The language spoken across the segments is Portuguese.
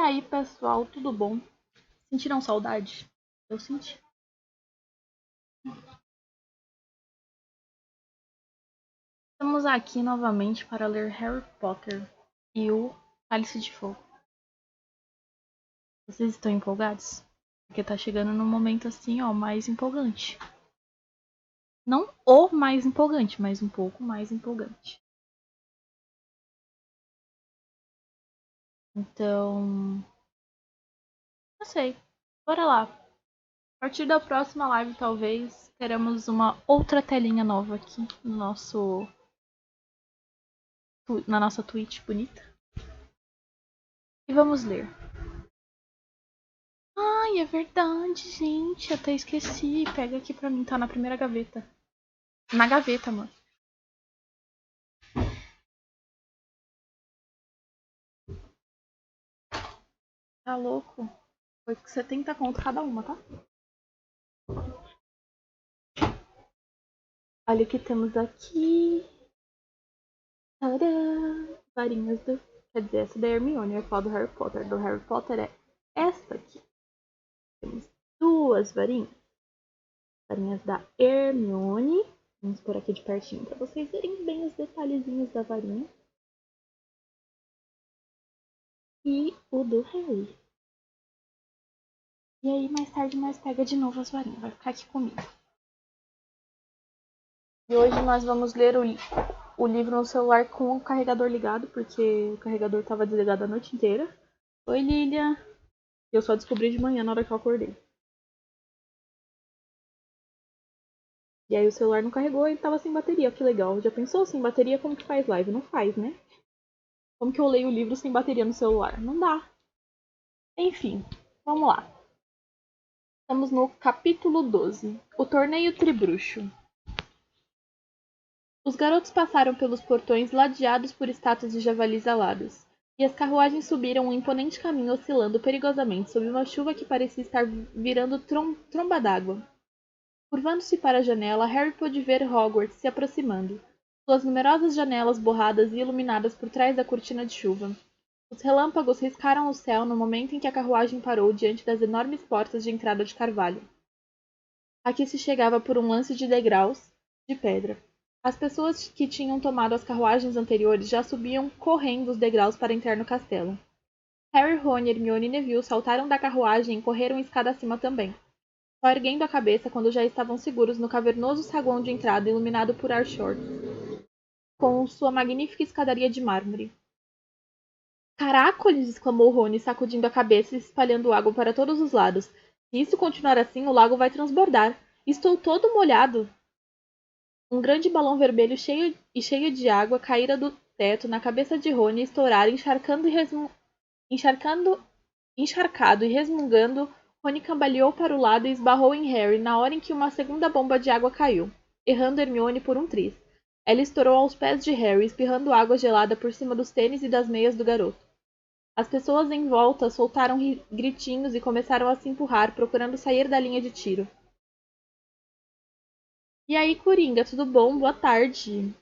aí, pessoal, tudo bom? Sentiram saudade? Eu senti. Estamos aqui novamente para ler Harry Potter e o Cálice de Fogo. Vocês estão empolgados? Porque tá chegando num momento assim, ó, mais empolgante. Não o mais empolgante, mas um pouco mais empolgante. Então, não sei. Bora lá. A partir da próxima live, talvez, teremos uma outra telinha nova aqui no na nossa Twitch bonita. E vamos ler. Ai, é verdade, gente. Até esqueci. Pega aqui pra mim, tá na primeira gaveta. Na gaveta, mano. Tá louco? Foi 70 conto cada uma, tá? Olha o que temos aqui. Tadã! Varinhas do... Quer dizer, essa da Hermione é qual do Harry Potter. Do Harry Potter é essa aqui. Temos duas varinhas. Varinhas da Hermione. Vamos por aqui de pertinho pra vocês verem bem os detalhezinhos da varinha. E o do Harry. E aí, mais tarde, nós pega de novo as varinhas. Vai ficar aqui comigo. E hoje nós vamos ler o livro no celular com o carregador ligado, porque o carregador estava desligado a noite inteira. Oi, Lilian. Eu só descobri de manhã na hora que eu acordei. E aí o celular não carregou e estava sem bateria. Que legal. Já pensou sem bateria como que faz live? Não faz, né? Como que eu leio o livro sem bateria no celular? Não dá. Enfim, vamos lá. Estamos no capítulo 12. O torneio tribruxo. Os garotos passaram pelos portões ladeados por estátuas de javalis alados, e as carruagens subiram um imponente caminho oscilando perigosamente sob uma chuva que parecia estar virando tromba d'água. Curvando-se para a janela, Harry pôde ver Hogwarts se aproximando, suas numerosas janelas borradas e iluminadas por trás da cortina de chuva. Os relâmpagos riscaram o céu no momento em que a carruagem parou diante das enormes portas de entrada de carvalho. Aqui se chegava por um lance de degraus de pedra. As pessoas que tinham tomado as carruagens anteriores já subiam correndo os degraus para entrar no castelo. Harry, Ron, Hermione e Neville saltaram da carruagem e correram escada acima também, só erguendo a cabeça quando já estavam seguros no cavernoso saguão de entrada iluminado por Arshort, com sua magnífica escadaria de mármore. Caracoles! Exclamou Rony, sacudindo a cabeça e espalhando água para todos os lados. Se isso continuar assim, o lago vai transbordar. Estou todo molhado! Um grande balão vermelho cheio de água caíra do teto na cabeça de Rony e estourara, encharcado e resmungando. Rony cambaleou para o lado e esbarrou em Harry na hora em que uma segunda bomba de água caiu, errando Hermione por um triz. Ela estourou aos pés de Harry, espirrando água gelada por cima dos tênis e das meias do garoto. As pessoas em volta soltaram gritinhos e começaram a se empurrar, procurando sair da linha de tiro. E aí, Coringa, tudo bom? Boa tarde.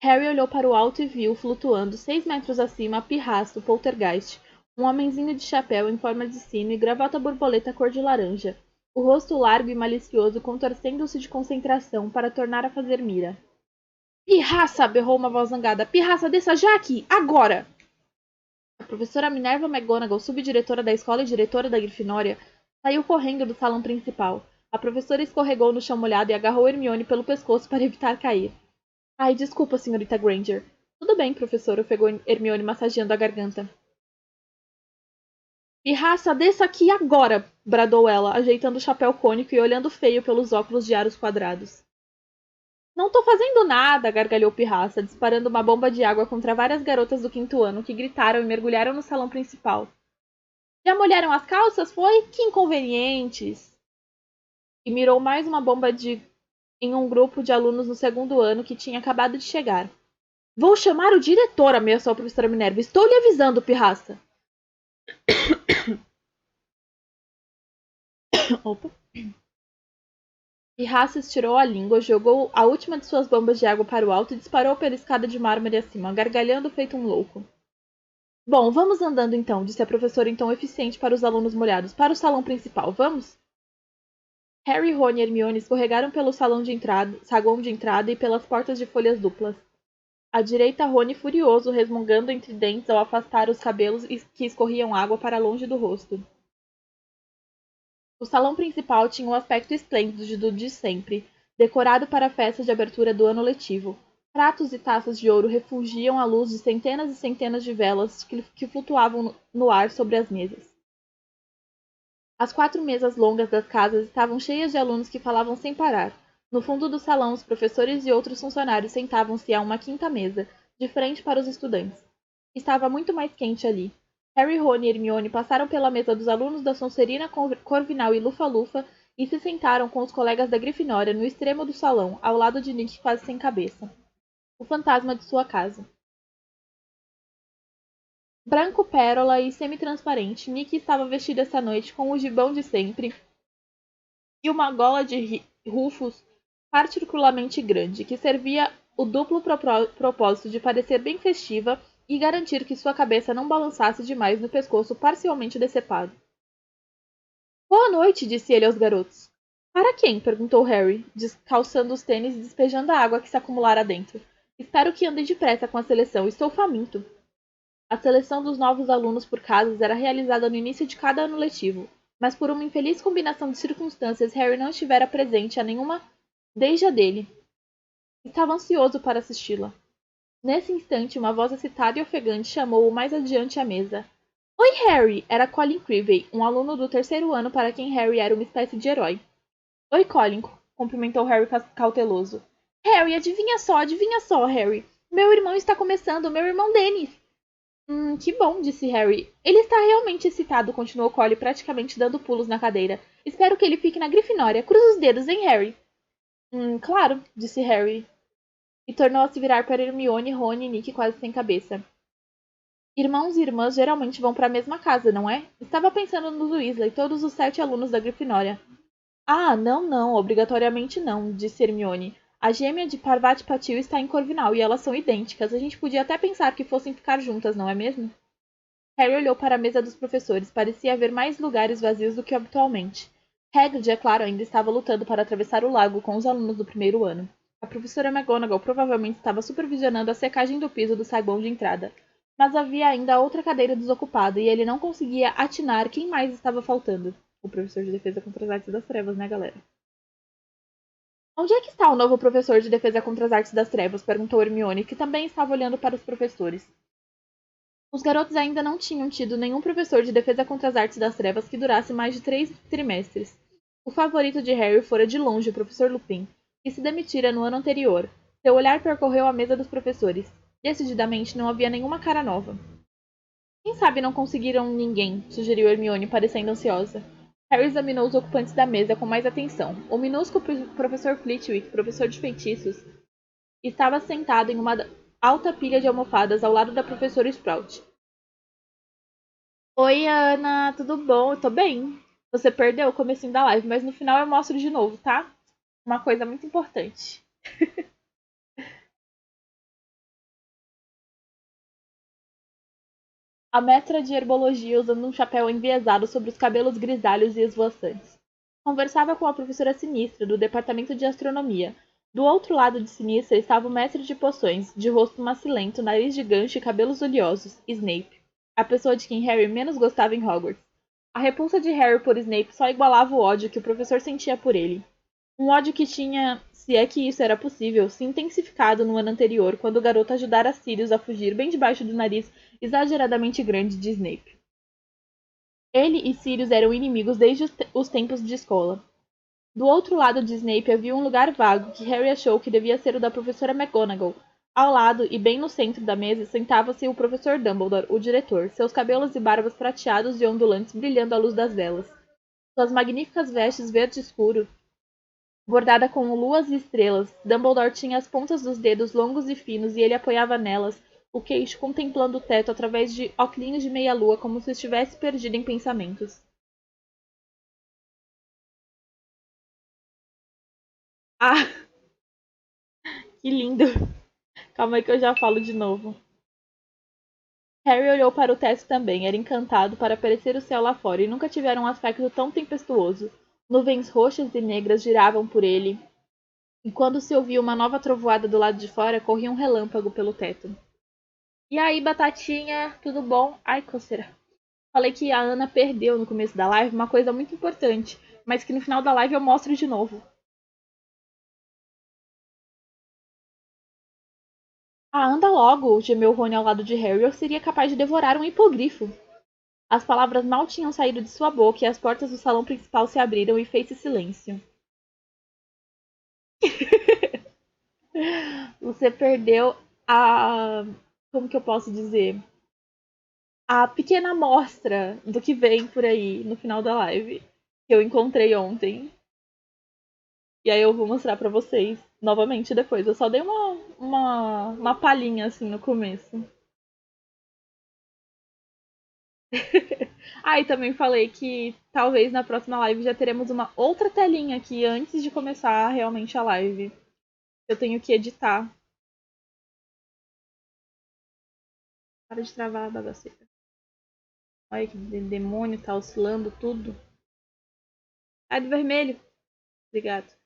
Harry olhou para o alto e viu, flutuando 6 metros acima, a pirraça, o Poltergeist, um homenzinho de chapéu em forma de sino e gravata borboleta cor de laranja, o rosto largo e malicioso contorcendo-se de concentração para tornar a fazer mira. Pirraça! Berrou uma voz zangada. Pirraça, desça já aqui! Agora! A professora Minerva McGonagall, subdiretora da escola e diretora da Grifinória, saiu correndo do salão principal. A professora escorregou no chão molhado e agarrou Hermione pelo pescoço para evitar cair. Ai, desculpa, senhorita Granger. Tudo bem, professor, ofegou Hermione massageando a garganta. Pirraça, desça aqui agora! Bradou ela, ajeitando o chapéu cônico e olhando feio pelos óculos de aros quadrados. Não tô fazendo nada, gargalhou Pirraça, disparando uma bomba de água contra várias garotas do quinto ano que gritaram e mergulharam no salão principal. Já molharam as calças, foi? Que inconvenientes! E mirou mais uma bomba em um grupo de alunos no segundo ano que tinha acabado de chegar. Vou chamar o diretor, ameaçou a professora Minerva. Estou lhe avisando, pirraça. Opa. Pirraça estirou a língua, jogou a última de suas bombas de água para o alto e disparou pela escada de mármore acima, gargalhando feito um louco. Bom, vamos andando então, disse a professora em tom eficiente para os alunos molhados. Para o salão principal, vamos? Harry, Ron e Hermione escorregaram pelo saguão de entrada e pelas portas de folhas duplas. À direita, Rony furioso, resmungando entre dentes ao afastar os cabelos que escorriam água para longe do rosto. O salão principal tinha um aspecto esplêndido de sempre, decorado para a festa de abertura do ano letivo. Pratos e taças de ouro refulgiam à luz de centenas e centenas de velas que flutuavam no ar sobre as mesas. As 4 mesas longas das casas estavam cheias de alunos que falavam sem parar. No fundo do salão, os professores e outros funcionários sentavam-se a uma quinta mesa, de frente para os estudantes. Estava muito mais quente ali. Harry, Ron e Hermione passaram pela mesa dos alunos da Sonserina, Corvinal e Lufa-Lufa e se sentaram com os colegas da Grifinória no extremo do salão, ao lado de Nick quase sem cabeça, o fantasma de sua casa. Branco pérola e semi-transparente, Nick estava vestido essa noite com o gibão de sempre e uma gola de rufos particularmente grande, que servia o duplo propósito de parecer bem festiva e garantir que sua cabeça não balançasse demais no pescoço parcialmente decepado. Boa noite, disse ele aos garotos. Para quem? Perguntou Harry, descalçando os tênis e despejando a água que se acumulara dentro. Espero que andem depressa com a seleção, estou faminto. A seleção dos novos alunos por casas era realizada no início de cada ano letivo, mas por uma infeliz combinação de circunstâncias, Harry não estivera presente a nenhuma desde a dele. Estava ansioso para assisti-la. Nesse instante, uma voz excitada e ofegante chamou-o mais adiante à mesa. Oi, Harry! Era Colin Creevey, um aluno do terceiro ano para quem Harry era uma espécie de herói. Oi, Colin, cumprimentou Harry cauteloso. Harry, adivinha só, Harry. Meu irmão está começando, meu irmão Dennis. Que bom, disse Harry. Ele está realmente excitado, continuou Colin, praticamente dando pulos na cadeira. Espero que ele fique na Grifinória. Cruza os dedos, hein, Harry? Claro, disse Harry. E tornou a se virar para Hermione, Rony e Nick quase sem cabeça. Irmãos e irmãs geralmente vão para a mesma casa, não é? Estava pensando nos Weasley, todos os 7 alunos da Grifinória. Ah, não, obrigatoriamente não, disse Hermione. A gêmea de Parvati Patil está em Corvinal e elas são idênticas. A gente podia até pensar que fossem ficar juntas, não é mesmo? Harry olhou para a mesa dos professores. Parecia haver mais lugares vazios do que habitualmente. Hagrid, é claro, ainda estava lutando para atravessar o lago com os alunos do primeiro ano. A professora McGonagall provavelmente estava supervisionando a secagem do piso do saguão de entrada. Mas havia ainda outra cadeira desocupada e ele não conseguia atinar quem mais estava faltando. O professor de defesa contra as artes das trevas, né, galera? Onde é que está o novo professor de defesa contra as artes das trevas? Perguntou Hermione, que também estava olhando para os professores. Os garotos ainda não tinham tido nenhum professor de defesa contra as artes das trevas que durasse mais de 3 trimestres. O favorito de Harry fora de longe o professor Lupin, que se demitira no ano anterior. Seu olhar percorreu a mesa dos professores. Decididamente não havia nenhuma cara nova. Quem sabe não conseguiram ninguém, sugeriu Hermione, parecendo ansiosa. Harry examinou os ocupantes da mesa com mais atenção. O minúsculo professor Flitwick, professor de feitiços, estava sentado em uma alta pilha de almofadas ao lado da professora Sprout. Oi, Ana, tudo bom? Eu tô bem. Você perdeu o comecinho da live, mas no final eu mostro de novo, tá? Uma coisa muito importante. A mestra de herbologia usando um chapéu enviesado sobre os cabelos grisalhos e esvoaçantes. Conversava com a professora Sinistra, do departamento de astronomia. Do outro lado de Sinistra estava o mestre de poções, de rosto macilento, nariz de gancho e cabelos oleosos, Snape, a pessoa de quem Harry menos gostava em Hogwarts. A repulsa de Harry por Snape só igualava o ódio que o professor sentia por ele. Um ódio que tinha, se é que isso era possível, se intensificado no ano anterior, quando o garoto ajudara Sirius a fugir bem debaixo do nariz exageradamente grande de Snape. Ele e Sirius eram inimigos desde os tempos de escola. Do outro lado de Snape havia um lugar vago que Harry achou que devia ser o da professora McGonagall. Ao lado, e bem no centro da mesa, sentava-se o professor Dumbledore, o diretor, seus cabelos e barbas prateados e ondulantes brilhando à luz das velas. Suas magníficas vestes verde escuro, bordada com luas e estrelas, Dumbledore tinha as pontas dos dedos longos e finos e ele apoiava nelas, o queixo contemplando o teto através de óculos de meia-lua como se estivesse perdido em pensamentos. Ah, que lindo! Calma aí que eu já falo de novo. Harry olhou para o teto também, era encantado para parecer o céu lá fora, e nunca tivera um aspecto tão tempestuoso. Nuvens roxas e negras giravam por ele, e quando se ouvia uma nova trovoada do lado de fora, corria um relâmpago pelo teto. E aí, Batatinha, tudo bom? Ai, coceira. Falei que a Ana perdeu no começo da live uma coisa muito importante, mas que no final da live eu mostro de novo. Ah, anda logo, gemeu Rony ao lado de Harry, eu seria capaz de devorar um hipogrifo. As palavras mal tinham saído de sua boca e as portas do salão principal se abriram e fez-se silêncio. Você perdeu a... Como que eu posso dizer? A pequena amostra do que vem por aí no final da live. Que eu encontrei ontem. E aí eu vou mostrar pra vocês novamente depois. Eu só dei uma palhinha assim no começo. Ah, e também falei que talvez na próxima live já teremos uma outra telinha aqui antes de começar realmente a live. Eu tenho que editar. Para de travar a bagaceira. Olha que demônio, tá oscilando tudo. Sai do vermelho. Obrigado.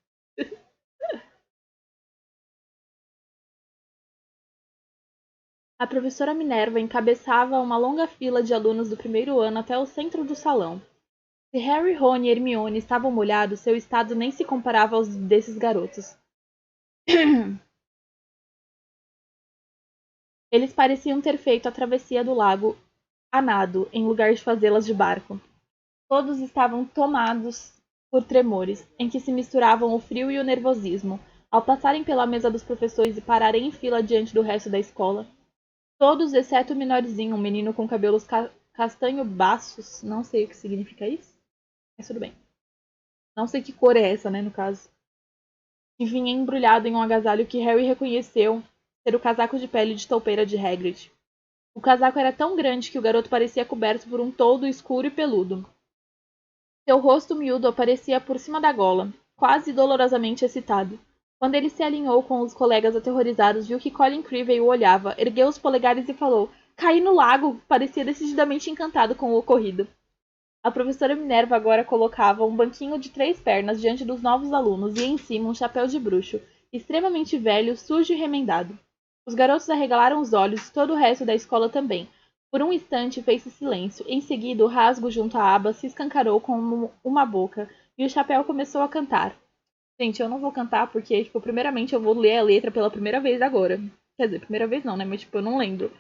A professora Minerva encabeçava uma longa fila de alunos do primeiro ano até o centro do salão. Se Harry, Ron e Hermione estavam molhados, seu estado nem se comparava aos desses garotos. Eles pareciam ter feito a travessia do lago a nado, em lugar de fazê-las de barco. Todos estavam tomados por tremores, em que se misturavam o frio e o nervosismo, ao passarem pela mesa dos professores e pararem em fila diante do resto da escola. Todos, exceto o menorzinho, um menino com cabelos castanho baços, não sei o que significa isso, mas tudo bem. Não sei que cor é essa, né, no caso. Que vinha embrulhado em um agasalho que Harry reconheceu ser o casaco de pele de toupeira de Hagrid. O casaco era tão grande que o garoto parecia coberto por um toldo escuro e peludo. Seu rosto miúdo aparecia por cima da gola, quase dolorosamente excitado. Quando ele se alinhou com os colegas aterrorizados, viu que Colin Creevey o olhava, ergueu os polegares e falou: "Caí no lago!" Parecia decididamente encantado com o ocorrido. A professora Minerva agora colocava um banquinho de 3 pernas diante dos novos alunos e em cima um chapéu de bruxo, extremamente velho, sujo e remendado. Os garotos arregalaram os olhos e todo o resto da escola também. Por um instante fez-se silêncio. Em seguida, o rasgo junto à aba se escancarou como uma boca e o chapéu começou a cantar. Gente, eu não vou cantar porque, tipo, primeiramente eu vou ler a letra pela primeira vez agora. Quer dizer, primeira vez não, né? Mas, tipo, eu não lembro.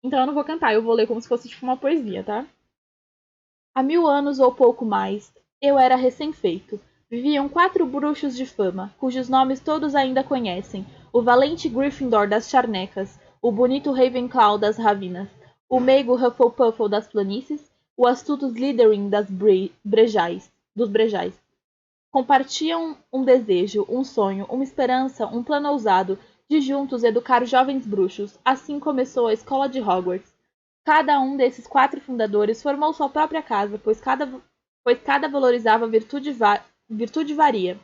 Então eu não vou cantar, eu vou ler como se fosse, tipo, uma poesia, tá? Há 1000 anos ou pouco mais, eu era recém-feito. Viviam 4 bruxos de fama, cujos nomes todos ainda conhecem: o valente Gryffindor das Charnecas, o bonito Ravenclaw das Ravinas, o meigo Hufflepuffle das Planícies, o astuto Slytherin das dos Brejais. Compartiam um desejo, um sonho, uma esperança, um plano ousado de juntos educar jovens bruxos. Assim começou a escola de Hogwarts. Cada um desses 4 fundadores formou sua própria casa, pois cada valorizava virtude varia.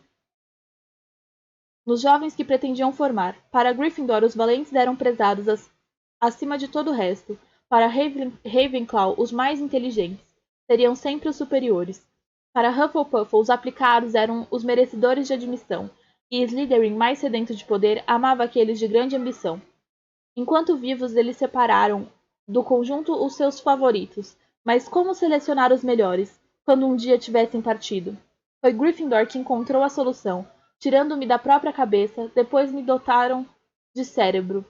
Nos jovens que pretendiam formar, para Gryffindor os valentes eram prezados acima de todo o resto. Para Ravenclaw os mais inteligentes seriam sempre os superiores. Para Hufflepuff os aplicados eram os merecedores de admissão, e Slytherin, mais sedento de poder, amava aqueles de grande ambição. Enquanto vivos, eles separaram do conjunto os seus favoritos, mas como selecionar os melhores, quando um dia tivessem partido? Foi Gryffindor que encontrou a solução. Tirando-me da própria cabeça, depois me dotaram de cérebro,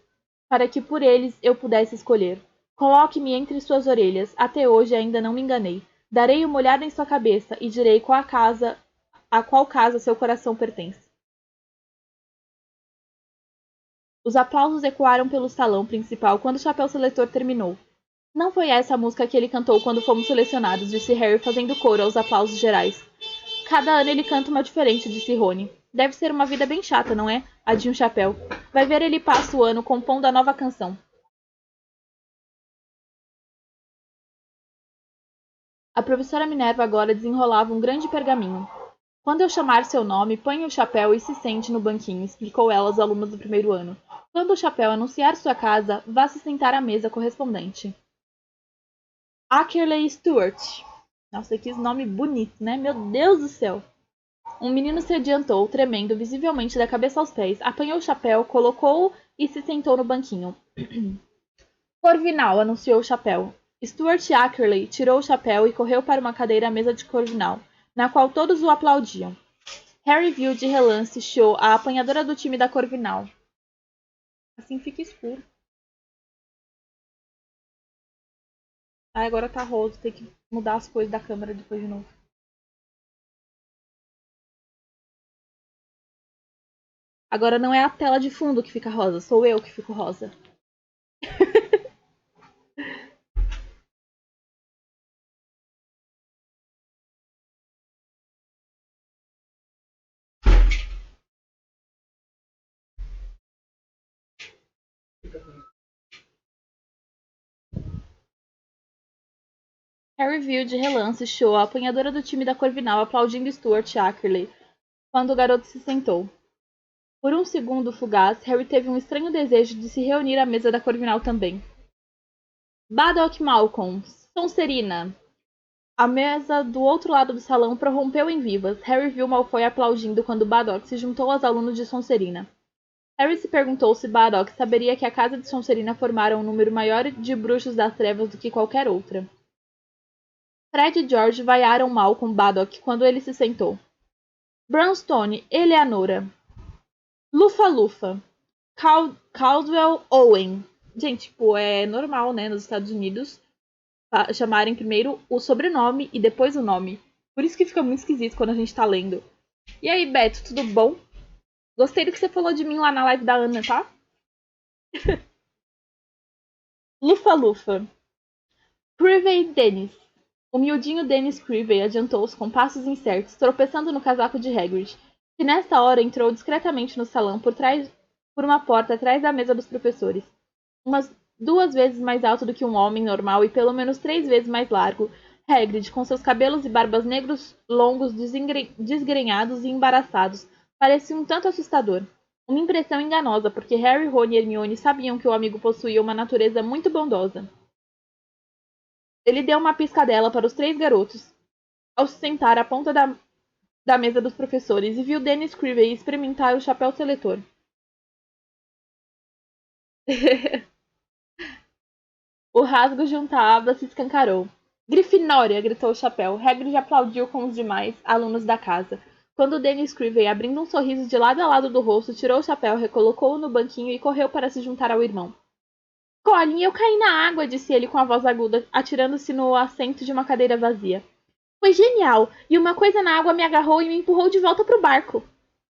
para que por eles eu pudesse escolher. Coloque-me entre suas orelhas, até hoje ainda não me enganei. Darei uma olhada em sua cabeça e direi a qual casa seu coração pertence. Os aplausos ecoaram pelo salão principal quando o chapéu seletor terminou. Não foi essa a música que ele cantou quando fomos selecionados, disse Harry fazendo coro aos aplausos gerais. Cada ano ele canta uma diferente, disse Rony. Deve ser uma vida bem chata, não é? Adiu Chapéu. Vai ver ele passa o ano compondo a nova canção. A professora Minerva agora desenrolava um grande pergaminho. Quando eu chamar seu nome, ponha o chapéu e se sente no banquinho, explicou ela aos alunos do primeiro ano. Quando o chapéu anunciar sua casa, vá se sentar à mesa correspondente. Ackerley Stewart. Nossa, que nome bonito, né? Meu Deus do céu. Um menino se adiantou, tremendo visivelmente da cabeça aos pés, apanhou o chapéu, colocou-o e se sentou no banquinho. Corvinal, anunciou o chapéu. Stuart Ackerley tirou o chapéu e correu para uma cadeira à mesa de Corvinal, na qual todos o aplaudiam. Harry viu de relance Cho, a apanhadora do time da Corvinal. Assim fica escuro. Ah, agora tá rosa, tem que mudar as coisas da câmera depois de novo. Agora não é a tela de fundo que fica rosa, sou eu que fico rosa. Harry viu de relance Cho, a apanhadora do time da Corvinal, aplaudindo Stuart Ackerley, quando o garoto se sentou. Por um segundo fugaz, Harry teve um estranho desejo de se reunir à mesa da Corvinal também. Baddock Malcolm, Sonserina. A mesa do outro lado do salão prorrompeu em vivas. Harry viu Malfoy aplaudindo quando Baddock se juntou aos alunos de Sonserina. Harry se perguntou se Baddock saberia que a casa de Sonserina formara um número maior de bruxos das trevas do que qualquer outra. Fred e George vaiaram Malcolm Baddock quando ele se sentou. Brownstone, Eleanora. Lufa-Lufa. Caldwell Owen. Gente, tipo, é normal, né, nos Estados Unidos, chamarem primeiro o sobrenome e depois o nome. Por isso que fica muito esquisito quando a gente tá lendo. E aí, Beto, tudo bom? Gostei do que você falou de mim lá na live da Ana, tá? Lufa-Lufa. Creevey Dennis. O miudinho Dennis Creevey adiantou-se com passos incertos, tropeçando no casaco de Hagrid, que nesta hora entrou discretamente no salão por uma porta atrás da mesa dos professores. Umas 2 vezes mais alto do que um homem normal e pelo menos 3 vezes mais largo, Hagrid, com seus cabelos e barbas negros longos, desgrenhados e embaraçados, parecia um tanto assustador. Uma impressão enganosa, porque Harry, Ron e Hermione sabiam que o amigo possuía uma natureza muito bondosa. Ele deu uma piscadela para os 3 garotos, ao se sentar à ponta da mesa dos professores, e viu Dennis Creevey experimentar o chapéu seletor. O rasgo junto à aba se escancarou. Grifinória! Gritou o chapéu. Hagrid aplaudiu com os demais alunos da casa. Quando Dennis Creevey, abrindo um sorriso de lado a lado do rosto, tirou o chapéu, recolocou-o no banquinho e correu para se juntar ao irmão. Colin, eu caí na água, disse ele com a voz aguda, atirando-se no assento de uma cadeira vazia. Foi genial! E uma coisa na água me agarrou e me empurrou de volta para o barco.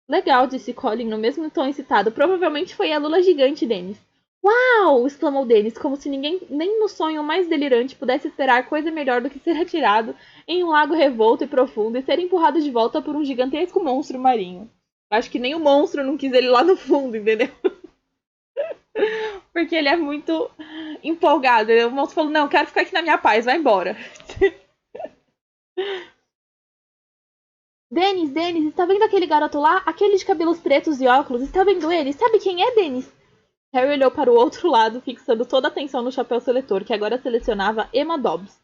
Legal, disse Colin no mesmo tom excitado. Provavelmente foi a lula gigante, Dennis. Uau! Exclamou Dennis, como se ninguém, nem no sonho mais delirante, pudesse esperar coisa melhor do que ser atirado em um lago revolto e profundo e ser empurrado de volta por um gigantesco monstro marinho. Acho que nem o monstro não quis ele lá no fundo, entendeu? Porque ele é muito empolgado. O monstro falou, não, quero ficar aqui na minha paz, vai embora. Dennis, está vendo aquele garoto lá? Aquele de cabelos pretos e óculos? Está vendo ele? Sabe quem é, Dennis? Harry olhou para o outro lado, fixando toda a atenção no chapéu seletor, que agora selecionava Emma Dobbs.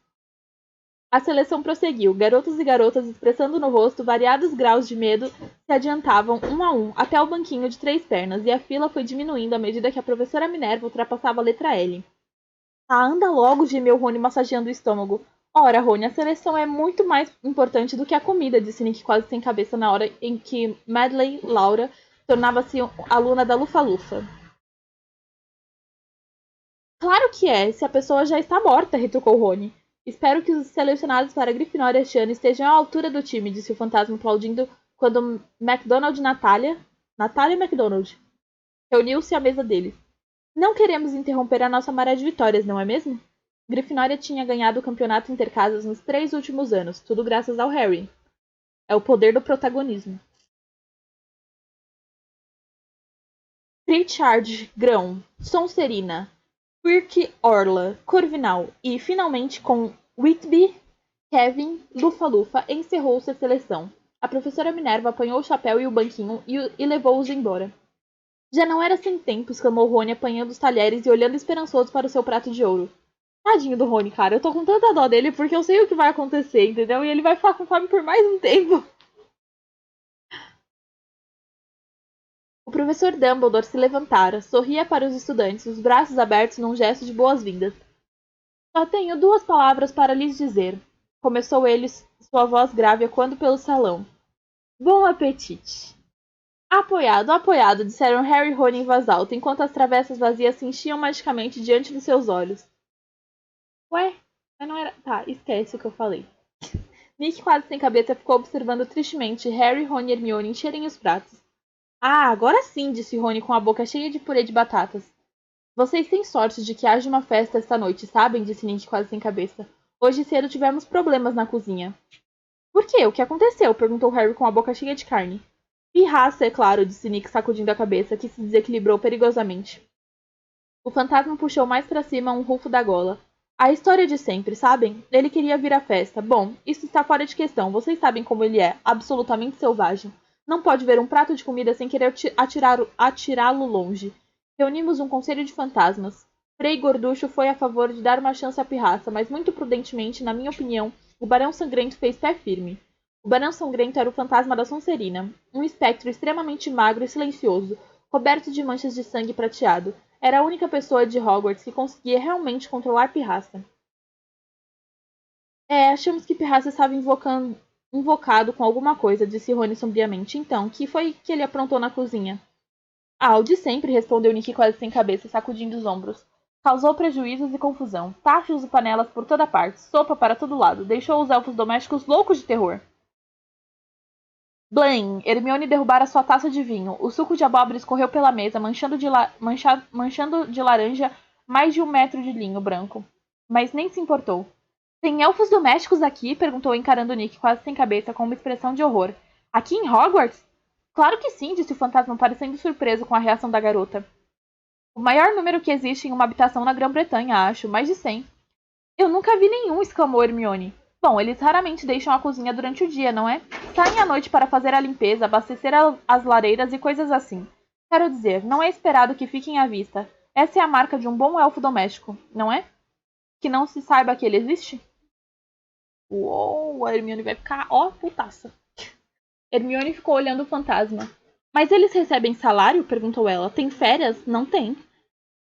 A seleção prosseguiu. Garotos e garotas, expressando no rosto variados graus de medo, se adiantavam um a um até o banquinho de 3 pernas, e a fila foi diminuindo à medida que a professora Minerva ultrapassava a letra L. Ah, anda logo, gemeu Rony massageando o estômago. Ora, Rony, a seleção é muito mais importante do que a comida, disse Nick quase sem cabeça na hora em que Madeleine Laura tornava-se aluna da Lufa-Lufa. Claro que é, se a pessoa já está morta, retrucou Rony. Espero que os selecionados para a Grifinória este ano estejam à altura do time, disse o fantasma aplaudindo quando McDonald e Natália McDonald reuniu-se à mesa deles. Não queremos interromper a nossa maré de vitórias, não é mesmo? Grifinória tinha ganhado o campeonato intercasas nos 3 últimos anos, tudo graças ao Harry. É o poder do protagonismo. Pritchard, Grão, Sonserina, Quirk Orla, Corvinal e, finalmente, com Whitby, Kevin, Lufa-Lufa, encerrou-se a seleção. A professora Minerva apanhou o chapéu e o banquinho e levou-os embora. Já não era sem tempo, exclamou Rony, apanhando os talheres e olhando esperançoso para o seu prato de ouro. Tadinho do Rony, cara. Eu tô com tanta dó dele porque eu sei o que vai acontecer, entendeu? E ele vai ficar com fome por mais um tempo. O professor Dumbledore se levantara, sorria para os estudantes, os braços abertos num gesto de boas-vindas. Só tenho 2 palavras para lhes dizer. Começou ele, sua voz grave ecoando pelo salão. Bom apetite. Apoiado, apoiado, disseram Harry e Rony em voz alta, enquanto as travessas vazias se enchiam magicamente diante de seus olhos. Ué? Mas não era... Tá, esquece o que eu falei. Nick, quase sem cabeça, ficou observando tristemente Harry, Rony e Hermione encherem os pratos. Ah, agora sim, disse Rony com a boca cheia de purê de batatas. Vocês têm sorte de que haja uma festa esta noite, sabem? Disse Nick quase sem cabeça. Hoje cedo tivemos problemas na cozinha. Por quê? O que aconteceu? Perguntou Harry com a boca cheia de carne. Pirraça, é claro, disse Nick sacudindo a cabeça, que se desequilibrou perigosamente. O fantasma puxou mais para cima um rufo da gola. A história de sempre, sabem? Ele queria vir à festa. Bom, isso está fora de questão. Vocês sabem como ele é. Absolutamente selvagem. Não pode ver um prato de comida sem querer atirá-lo longe. Reunimos um conselho de fantasmas. Frei Gorducho foi a favor de dar uma chance à pirraça, mas muito prudentemente, na minha opinião, o Barão Sangrento fez pé firme. O Barão Sangrento era o fantasma da Sonserina, um espectro extremamente magro e silencioso, coberto de manchas de sangue prateado. Era a única pessoa de Hogwarts que conseguia realmente controlar Pirraça. Achamos que Pirraça estava invocado com alguma coisa, disse Rony sombriamente. Então, que foi que ele aprontou na cozinha? Ah, o de sempre, respondeu Nick quase sem cabeça, sacudindo os ombros. Causou prejuízos e confusão. Tachos e panelas por toda parte, sopa para todo lado. Deixou os elfos domésticos loucos de terror. Blaine! Hermione derrubara sua taça de vinho. O suco de abóbora escorreu pela mesa, manchando de laranja mais de 1 metro de linho branco. Mas nem se importou. Tem elfos domésticos aqui? Perguntou encarando Nick, quase sem cabeça, com uma expressão de horror. Aqui em Hogwarts? Claro que sim, disse o fantasma, parecendo surpreso com a reação da garota. O maior número que existe em uma habitação na Grã-Bretanha, acho, mais de 100. Eu nunca vi nenhum, exclamou Hermione. Bom, eles raramente deixam a cozinha durante o dia, não é? Saem à noite para fazer a limpeza, abastecer as lareiras e coisas assim. Quero dizer, não é esperado que fiquem à vista. Essa é a marca de um bom elfo doméstico, não é? Que não se saiba que ele existe? Uou, a Hermione vai ficar, ó, putaça. Hermione ficou olhando o fantasma. Mas eles recebem salário? Perguntou ela. Tem férias? Não tem.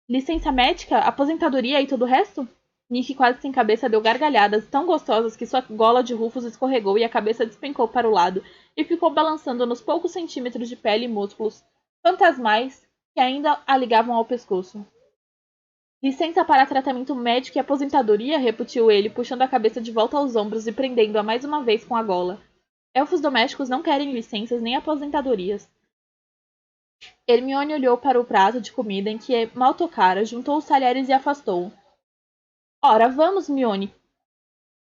Licença médica? Aposentadoria e todo o resto? Nick, quase sem cabeça, deu gargalhadas tão gostosas que sua gola de rufos escorregou e a cabeça despencou para o lado e ficou balançando nos poucos centímetros de pele e músculos fantasmais que ainda a ligavam ao pescoço. Licença para tratamento médico e aposentadoria? Repetiu ele, puxando a cabeça de volta aos ombros e prendendo-a mais uma vez com a gola. Elfos domésticos não querem licenças nem aposentadorias. Hermione olhou para o prato de comida em que mal tocara, juntou os talheres e afastou-o. Ora, vamos,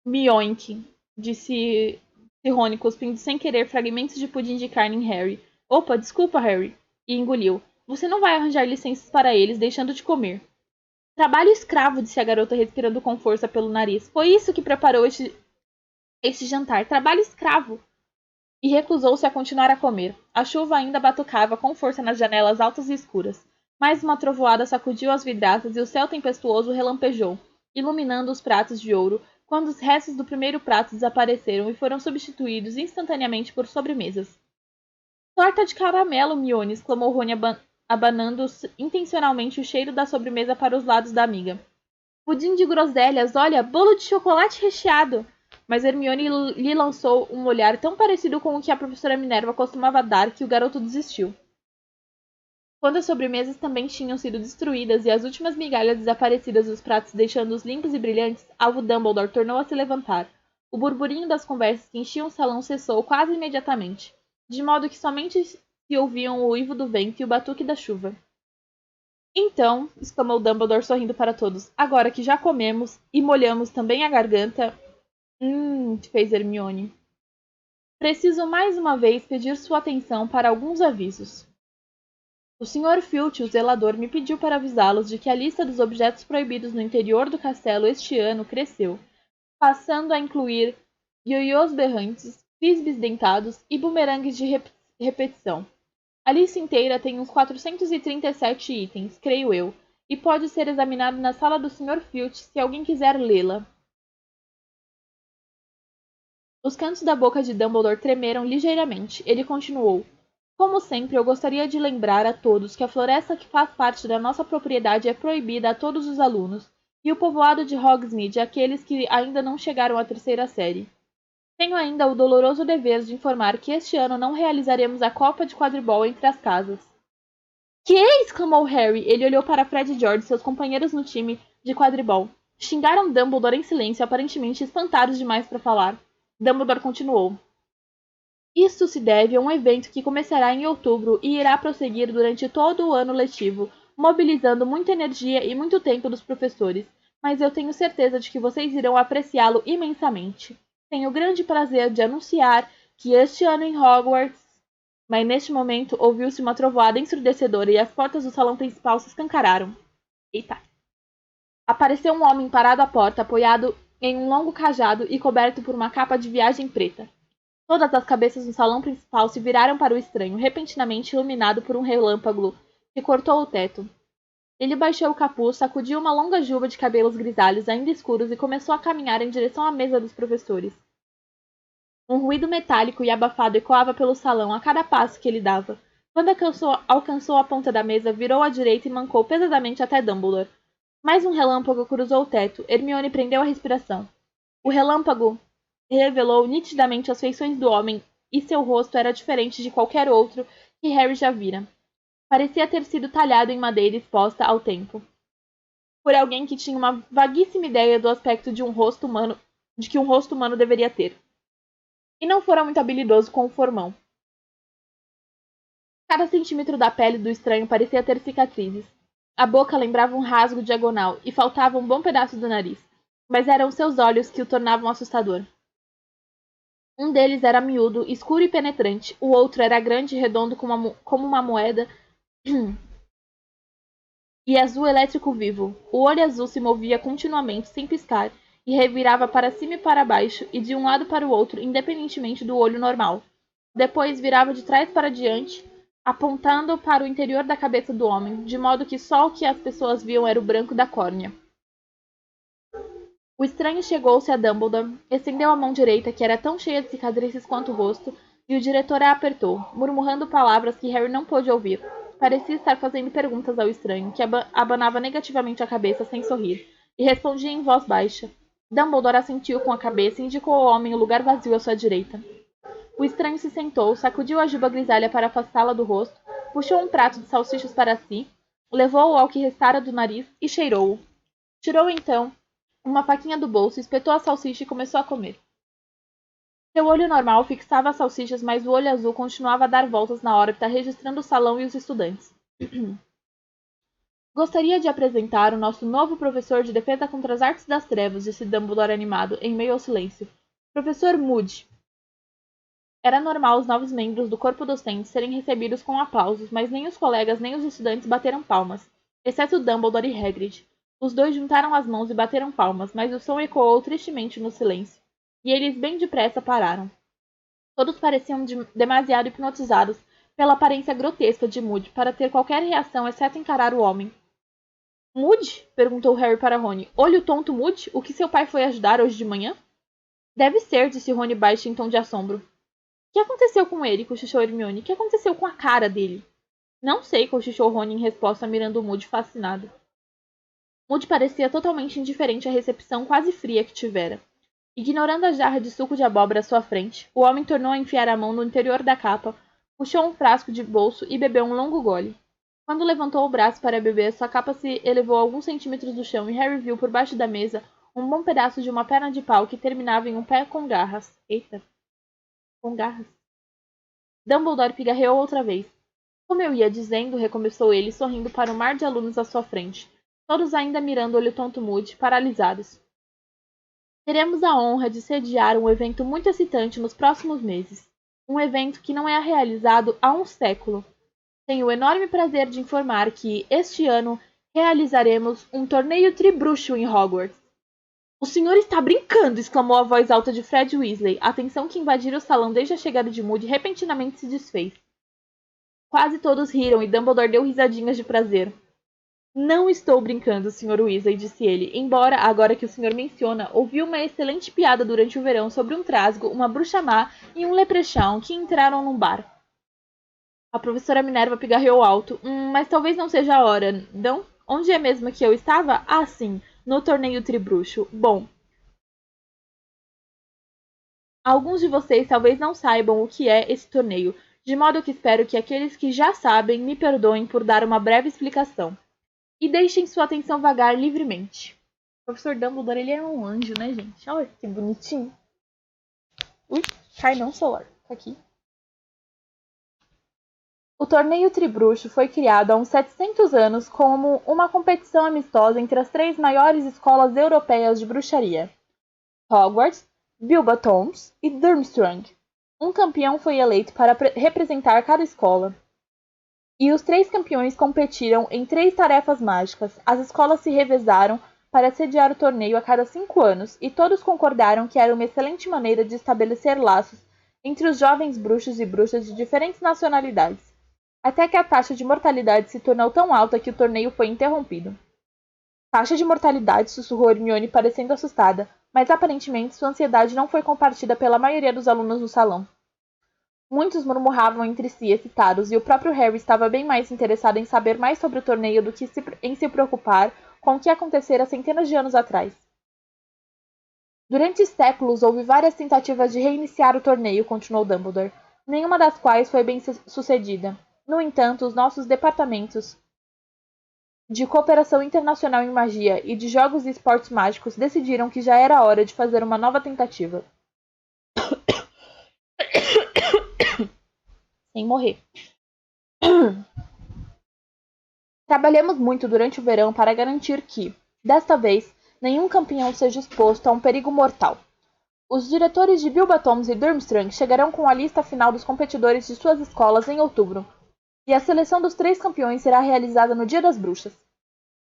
Mioink, disse Rony, cuspindo sem querer fragmentos de pudim de carne em Harry. Opa, desculpa, Harry. E engoliu. Você não vai arranjar licenças para eles, deixando de comer. Trabalho escravo, disse a garota, respirando com força pelo nariz. Foi isso que preparou este jantar. Trabalho escravo. E recusou-se a continuar a comer. A chuva ainda batucava com força nas janelas altas e escuras. Mais uma trovoada sacudiu as vidraças e o céu tempestuoso relampejou, iluminando os pratos de ouro, quando os restos do primeiro prato desapareceram e foram substituídos instantaneamente por sobremesas. Torta de caramelo, Mione! Exclamou Rony, abanando intencionalmente o cheiro da sobremesa para os lados da amiga. Pudim de groselhas, olha, bolo de chocolate recheado! Mas Hermione lhe lançou um olhar tão parecido com o que a professora Minerva costumava dar que o garoto desistiu. Quando as sobremesas também tinham sido destruídas e as últimas migalhas desaparecidas dos pratos deixando-os limpos e brilhantes, Alvo Dumbledore tornou a se levantar. O burburinho das conversas que enchiam o salão cessou quase imediatamente, de modo que somente se ouviam o uivo do vento e o batuque da chuva. Então, exclamou Dumbledore sorrindo para todos, agora que já comemos e molhamos também a garganta... fez Hermione. Preciso mais uma vez pedir sua atenção para alguns avisos. O Sr. Filch, o zelador, me pediu para avisá-los de que a lista dos objetos proibidos no interior do castelo este ano cresceu, passando a incluir ioiôs berrantes, frisbees dentados e bumerangues de repetição. A lista inteira tem uns 437 itens, creio eu, e pode ser examinado na sala do Sr. Filch se alguém quiser lê-la. Os cantos da boca de Dumbledore tremeram ligeiramente. Ele continuou. Como sempre, eu gostaria de lembrar a todos que a floresta que faz parte da nossa propriedade é proibida a todos os alunos, e o povoado de Hogsmeade àqueles que ainda não chegaram à terceira série. Tenho ainda o doloroso dever de informar que este ano não realizaremos a Copa de Quadribol entre as casas. Que? Exclamou Harry. Ele olhou para Fred e George, seus companheiros no time de quadribol. Xingaram Dumbledore em silêncio, aparentemente espantados demais para falar. Dumbledore continuou. Isto se deve a um evento que começará em outubro e irá prosseguir durante todo o ano letivo, mobilizando muita energia e muito tempo dos professores, mas eu tenho certeza de que vocês irão apreciá-lo imensamente. Tenho o grande prazer de anunciar que este ano em Hogwarts... Mas neste momento ouviu-se uma trovoada ensurdecedora e as portas do salão principal se escancararam. Eita! Apareceu um homem parado à porta, apoiado em um longo cajado e coberto por uma capa de viagem preta. Todas as cabeças no salão principal se viraram para o estranho, repentinamente iluminado por um relâmpago que cortou o teto. Ele baixou o capuz, sacudiu uma longa juba de cabelos grisalhos ainda escuros e começou a caminhar em direção à mesa dos professores. Um ruído metálico e abafado ecoava pelo salão a cada passo que ele dava. Quando alcançou a ponta da mesa, virou à direita e mancou pesadamente até Dumbledore. Mais um relâmpago cruzou o teto. Hermione prendeu a respiração. O relâmpago revelou nitidamente as feições do homem e seu rosto era diferente de qualquer outro que Harry já vira. Parecia ter sido talhado em madeira exposta ao tempo, por alguém que tinha uma vaguíssima ideia do aspecto de que um rosto humano deveria ter. E não fora muito habilidoso com o formão. Cada centímetro da pele do estranho parecia ter cicatrizes. A boca lembrava um rasgo diagonal e faltava um bom pedaço do nariz, mas eram seus olhos que o tornavam assustador. Um deles era miúdo, escuro e penetrante, o outro era grande e redondo como uma moeda e azul elétrico vivo. O olho azul se movia continuamente, sem piscar, e revirava para cima e para baixo, e de um lado para o outro, independentemente do olho normal. Depois virava de trás para diante, apontando para o interior da cabeça do homem, de modo que só o que as pessoas viam era o branco da córnea. O estranho chegou-se a Dumbledore, estendeu a mão direita, que era tão cheia de cicatrizes quanto o rosto, e o diretor a apertou, murmurando palavras que Harry não pôde ouvir. Parecia estar fazendo perguntas ao estranho, que abanava negativamente a cabeça sem sorrir, e respondia em voz baixa. Dumbledore assentiu com a cabeça e indicou ao homem o lugar vazio à sua direita. O estranho se sentou, sacudiu a juba grisalha para afastá-la do rosto, puxou um prato de salsichas para si, levou-o ao que restara do nariz e cheirou-o. Tirou então uma faquinha do bolso, espetou a salsicha e começou a comer. Seu olho normal fixava as salsichas, mas o olho azul continuava a dar voltas na órbita, registrando o salão e os estudantes. Gostaria de apresentar o nosso novo professor de defesa contra as artes das trevas, disse Dumbledore animado, em meio ao silêncio. Professor Moody. Era normal os novos membros do corpo docente serem recebidos com aplausos, mas nem os colegas nem os estudantes bateram palmas, exceto Dumbledore e Hagrid. Os dois juntaram as mãos e bateram palmas, mas o som ecoou tristemente no silêncio, e eles bem depressa pararam. Todos pareciam demasiado hipnotizados pela aparência grotesca de Moody para ter qualquer reação exceto encarar o homem. Moody? Perguntou Harry para Rony. Olho tonto Moody? O que seu pai foi ajudar hoje de manhã? Deve ser, disse Rony baixo em tom de assombro. O que aconteceu com ele? Cochichou Hermione. O que aconteceu com a cara dele? Não sei, cochichou Rony em resposta, mirando Moody fascinado. Moody parecia totalmente indiferente à recepção quase fria que tivera. Ignorando a jarra de suco de abóbora à sua frente, o homem tornou a enfiar a mão no interior da capa, puxou um frasco de bolso e bebeu um longo gole. Quando levantou o braço para beber, sua capa se elevou alguns centímetros do chão e Harry viu por baixo da mesa um bom pedaço de uma perna de pau que terminava em um pé com garras. Eita! Com garras. Dumbledore pigarreou outra vez. Como eu ia dizendo, recomeçou ele, sorrindo para o mar de alunos à sua frente, todos ainda mirando o olho tonto Moody, paralisados. Teremos a honra de sediar um evento muito excitante nos próximos meses. Um evento que não é realizado há um século. Tenho o enorme prazer de informar que, este ano, realizaremos um torneio tribruxo em Hogwarts. O senhor está brincando! Exclamou a voz alta de Fred Weasley. A tensão que invadira o salão desde a chegada de Moody repentinamente se desfez. Quase todos riram e Dumbledore deu risadinhas de prazer. Não estou brincando, Sr. Weasley, disse ele, embora, agora que o senhor menciona, ouvi uma excelente piada durante o verão sobre um trasgo, uma bruxa má e um leprechaun que entraram num bar. A professora Minerva pigarreou alto. Mas talvez não seja a hora, não? Onde é mesmo que eu estava? Ah, sim, no torneio tribruxo. Bom, alguns de vocês talvez não saibam o que é esse torneio, de modo que espero que aqueles que já sabem me perdoem por dar uma breve explicação. E deixem sua atenção vagar livremente. O professor Dumbledore, ele é um anjo, né, gente? Olha que bonitinho. Ui, cai não, celular. Tá aqui. O torneio Tribruxo foi criado há uns 700 anos como uma competição amistosa entre as três maiores escolas europeias de bruxaria: Hogwarts, Beauxbatons e Durmstrang. Um campeão foi eleito para representar cada escola, e os três campeões competiram em três tarefas mágicas. As escolas se revezaram para sediar o torneio a cada 5 anos, e todos concordaram que era uma excelente maneira de estabelecer laços entre os jovens bruxos e bruxas de diferentes nacionalidades, até que a taxa de mortalidade se tornou tão alta que o torneio foi interrompido. Taxa de mortalidade, sussurrou Hermione, parecendo assustada, mas aparentemente sua ansiedade não foi compartilhada pela maioria dos alunos no salão. Muitos murmuravam entre si, excitados, e o próprio Harry estava bem mais interessado em saber mais sobre o torneio do que em se preocupar com o que acontecera centenas de anos atrás. Durante séculos houve várias tentativas de reiniciar o torneio, continuou Dumbledore, nenhuma das quais foi bem sucedida. No entanto, os nossos departamentos de cooperação internacional em magia e de jogos e esportes mágicos decidiram que já era hora de fazer uma nova tentativa. Sem morrer. Trabalhamos muito durante o verão para garantir que, desta vez, nenhum campeão seja exposto a um perigo mortal. Os diretores de Beauxbatons e Durmstrang chegarão com a lista final dos competidores de suas escolas em outubro, e a seleção dos 3 campeões será realizada no Dia das Bruxas.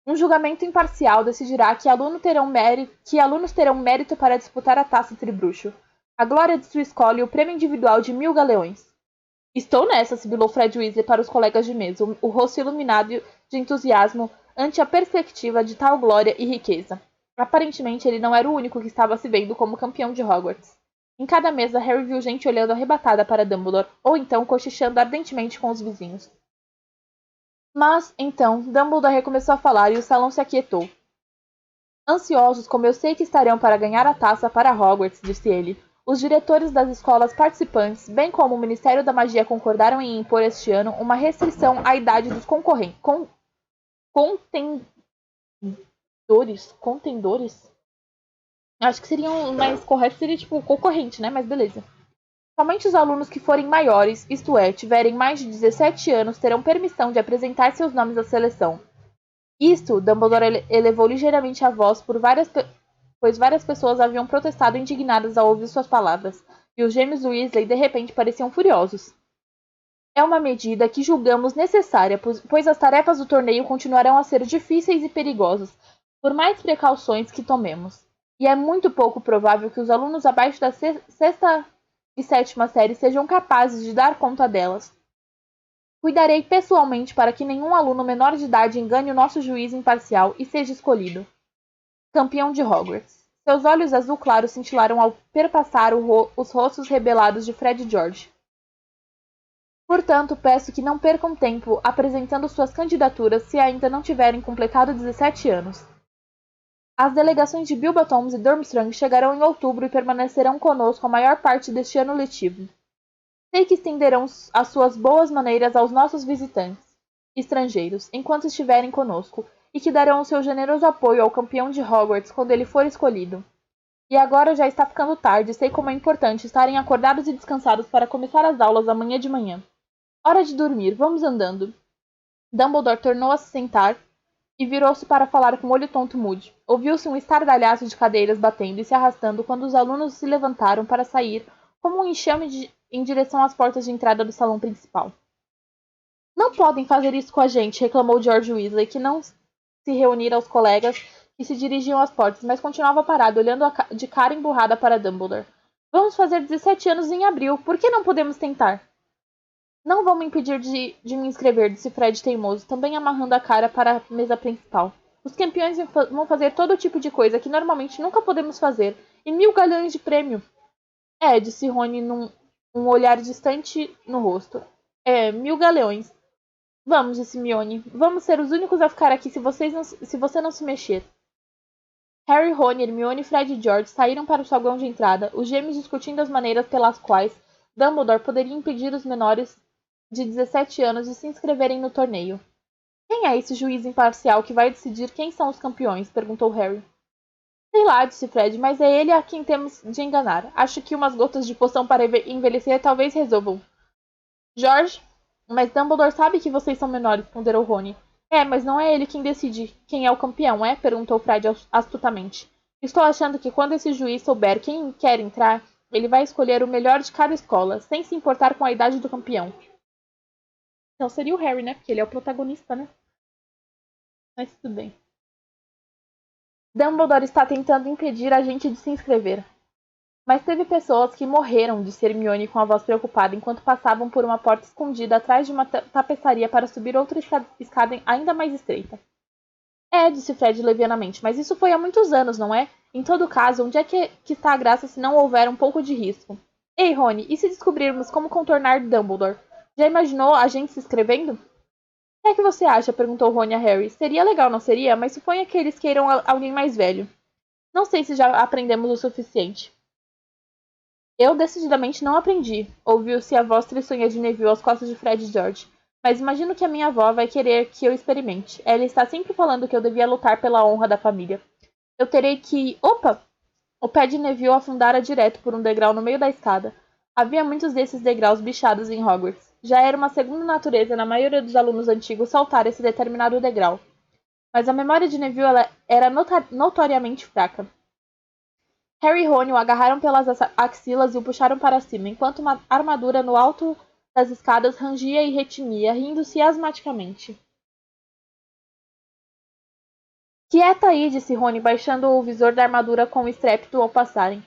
Um julgamento imparcial decidirá que alunos terão mérito para disputar a taça Tribruxo, a glória de sua escola e o prêmio individual de 1000 galeões. Estou nessa, sibilou Fred Weasley para os colegas de mesa, o rosto iluminado de entusiasmo ante a perspectiva de tal glória e riqueza. Aparentemente, ele não era o único que estava se vendo como campeão de Hogwarts. Em cada mesa, Harry viu gente olhando arrebatada para Dumbledore, ou então cochichando ardentemente com os vizinhos. Mas, então, Dumbledore recomeçou a falar e o salão se aquietou. Ansiosos como eu sei que estarão para ganhar a taça para Hogwarts, disse ele, os diretores das escolas participantes, bem como o Ministério da Magia, concordaram em impor este ano uma restrição à idade dos contendores? Acho que seria mais correto, seria tipo concorrente, né? Mas beleza. Somente os alunos que forem maiores, isto é, tiverem mais de 17 anos, terão permissão de apresentar seus nomes à seleção. Isto, Dumbledore elevou ligeiramente a voz pois várias pessoas haviam protestado indignadas ao ouvir suas palavras, e os gêmeos Weasley de repente pareciam furiosos. É uma medida que julgamos necessária, pois as tarefas do torneio continuarão a ser difíceis e perigosas, por mais precauções que tomemos. E é muito pouco provável que os alunos abaixo da sexta e sétima série sejam capazes de dar conta delas. Cuidarei pessoalmente para que nenhum aluno menor de idade engane o nosso juiz imparcial e seja escolhido campeão de Hogwarts. Seus olhos azul claro cintilaram ao perpassar os rostos rebelados de Fred e George. Portanto, peço que não percam tempo apresentando suas candidaturas se ainda não tiverem completado 17 anos. As delegações de Beauxbatons e Durmstrang chegarão em outubro e permanecerão conosco a maior parte deste ano letivo. Sei que estenderão as suas boas maneiras aos nossos visitantes, estrangeiros, enquanto estiverem conosco, e que darão o seu generoso apoio ao campeão de Hogwarts quando ele for escolhido. E agora já está ficando tarde, sei como é importante estarem acordados e descansados para começar as aulas amanhã de manhã. Hora de dormir, vamos andando. Dumbledore tornou a se sentar e virou-se para falar com o olho tonto Moody. Ouviu-se um estardalhaço de cadeiras batendo e se arrastando quando os alunos se levantaram para sair como um enxame em direção às portas de entrada do salão principal. Não podem fazer isso com a gente, reclamou George Weasley, que não se reunira aos colegas que se dirigiam às portas, mas continuava parado, olhando de cara emburrada para Dumbledore. Vamos fazer 17 anos em abril, por que não podemos tentar? Não vão me impedir de me inscrever, disse Fred teimoso, também amarrando a cara para a mesa principal. Os campeões vão fazer todo tipo de coisa que normalmente nunca podemos fazer. E 1.000 galhões de prêmio. É, disse Rony um olhar distante no rosto. É, 1.000 galeões. Vamos, disse Mione. Vamos ser os únicos a ficar aqui se você não se mexer. Harry, Rony, Hermione, Fred e George saíram para o saguão de entrada, os gêmeos discutindo as maneiras pelas quais Dumbledore poderia impedir os menores de 17 anos de se inscreverem no torneio. Quem é esse juiz imparcial que vai decidir quem são os campeões? Perguntou Harry. Sei lá, disse Fred, mas é ele a quem temos de enganar. Acho que umas gotas de poção para envelhecer talvez resolvam. George, mas Dumbledore sabe que vocês são menores, ponderou Rony. É, mas não é ele quem decide quem é o campeão, é? Perguntou Fred astutamente. Estou achando que quando esse juiz souber quem quer entrar, ele vai escolher o melhor de cada escola, sem se importar com a idade do campeão. Então seria o Harry, né? Porque ele é o protagonista, né? Mas tudo bem. Dumbledore está tentando impedir a gente de se inscrever. Mas teve pessoas que morreram, disse Hermione com a voz preocupada, enquanto passavam por uma porta escondida atrás de uma tapeçaria para subir outra escada ainda mais estreita. É, disse Fred levianamente, mas isso foi há muitos anos, não é? Em todo caso, onde é que está a graça se não houver um pouco de risco? Ei, Rony, e se descobrirmos como contornar Dumbledore? Já imaginou a gente se inscrevendo? O que é que você acha? Perguntou Rony a Harry. Seria legal, não seria? Mas suponha que eles queiram alguém mais velho. Não sei se já aprendemos o suficiente. Eu decididamente não aprendi, ouviu-se a voz tristonha de Neville às costas de Fred e George. Mas imagino que a minha avó vai querer que eu experimente. Ela está sempre falando que eu devia lutar pela honra da família. Eu terei que... Opa! O pé de Neville afundara direto por um degrau no meio da escada. Havia muitos desses degraus bichados em Hogwarts. Já era uma segunda natureza na maioria dos alunos antigos saltar esse determinado degrau. Mas a memória de Neville era notoriamente fraca. Harry e Rony o agarraram pelas axilas e o puxaram para cima, enquanto uma armadura no alto das escadas rangia e retimia, rindo-se asmaticamente. Quieta aí, disse Rony, baixando o visor da armadura com estrépito ao passarem.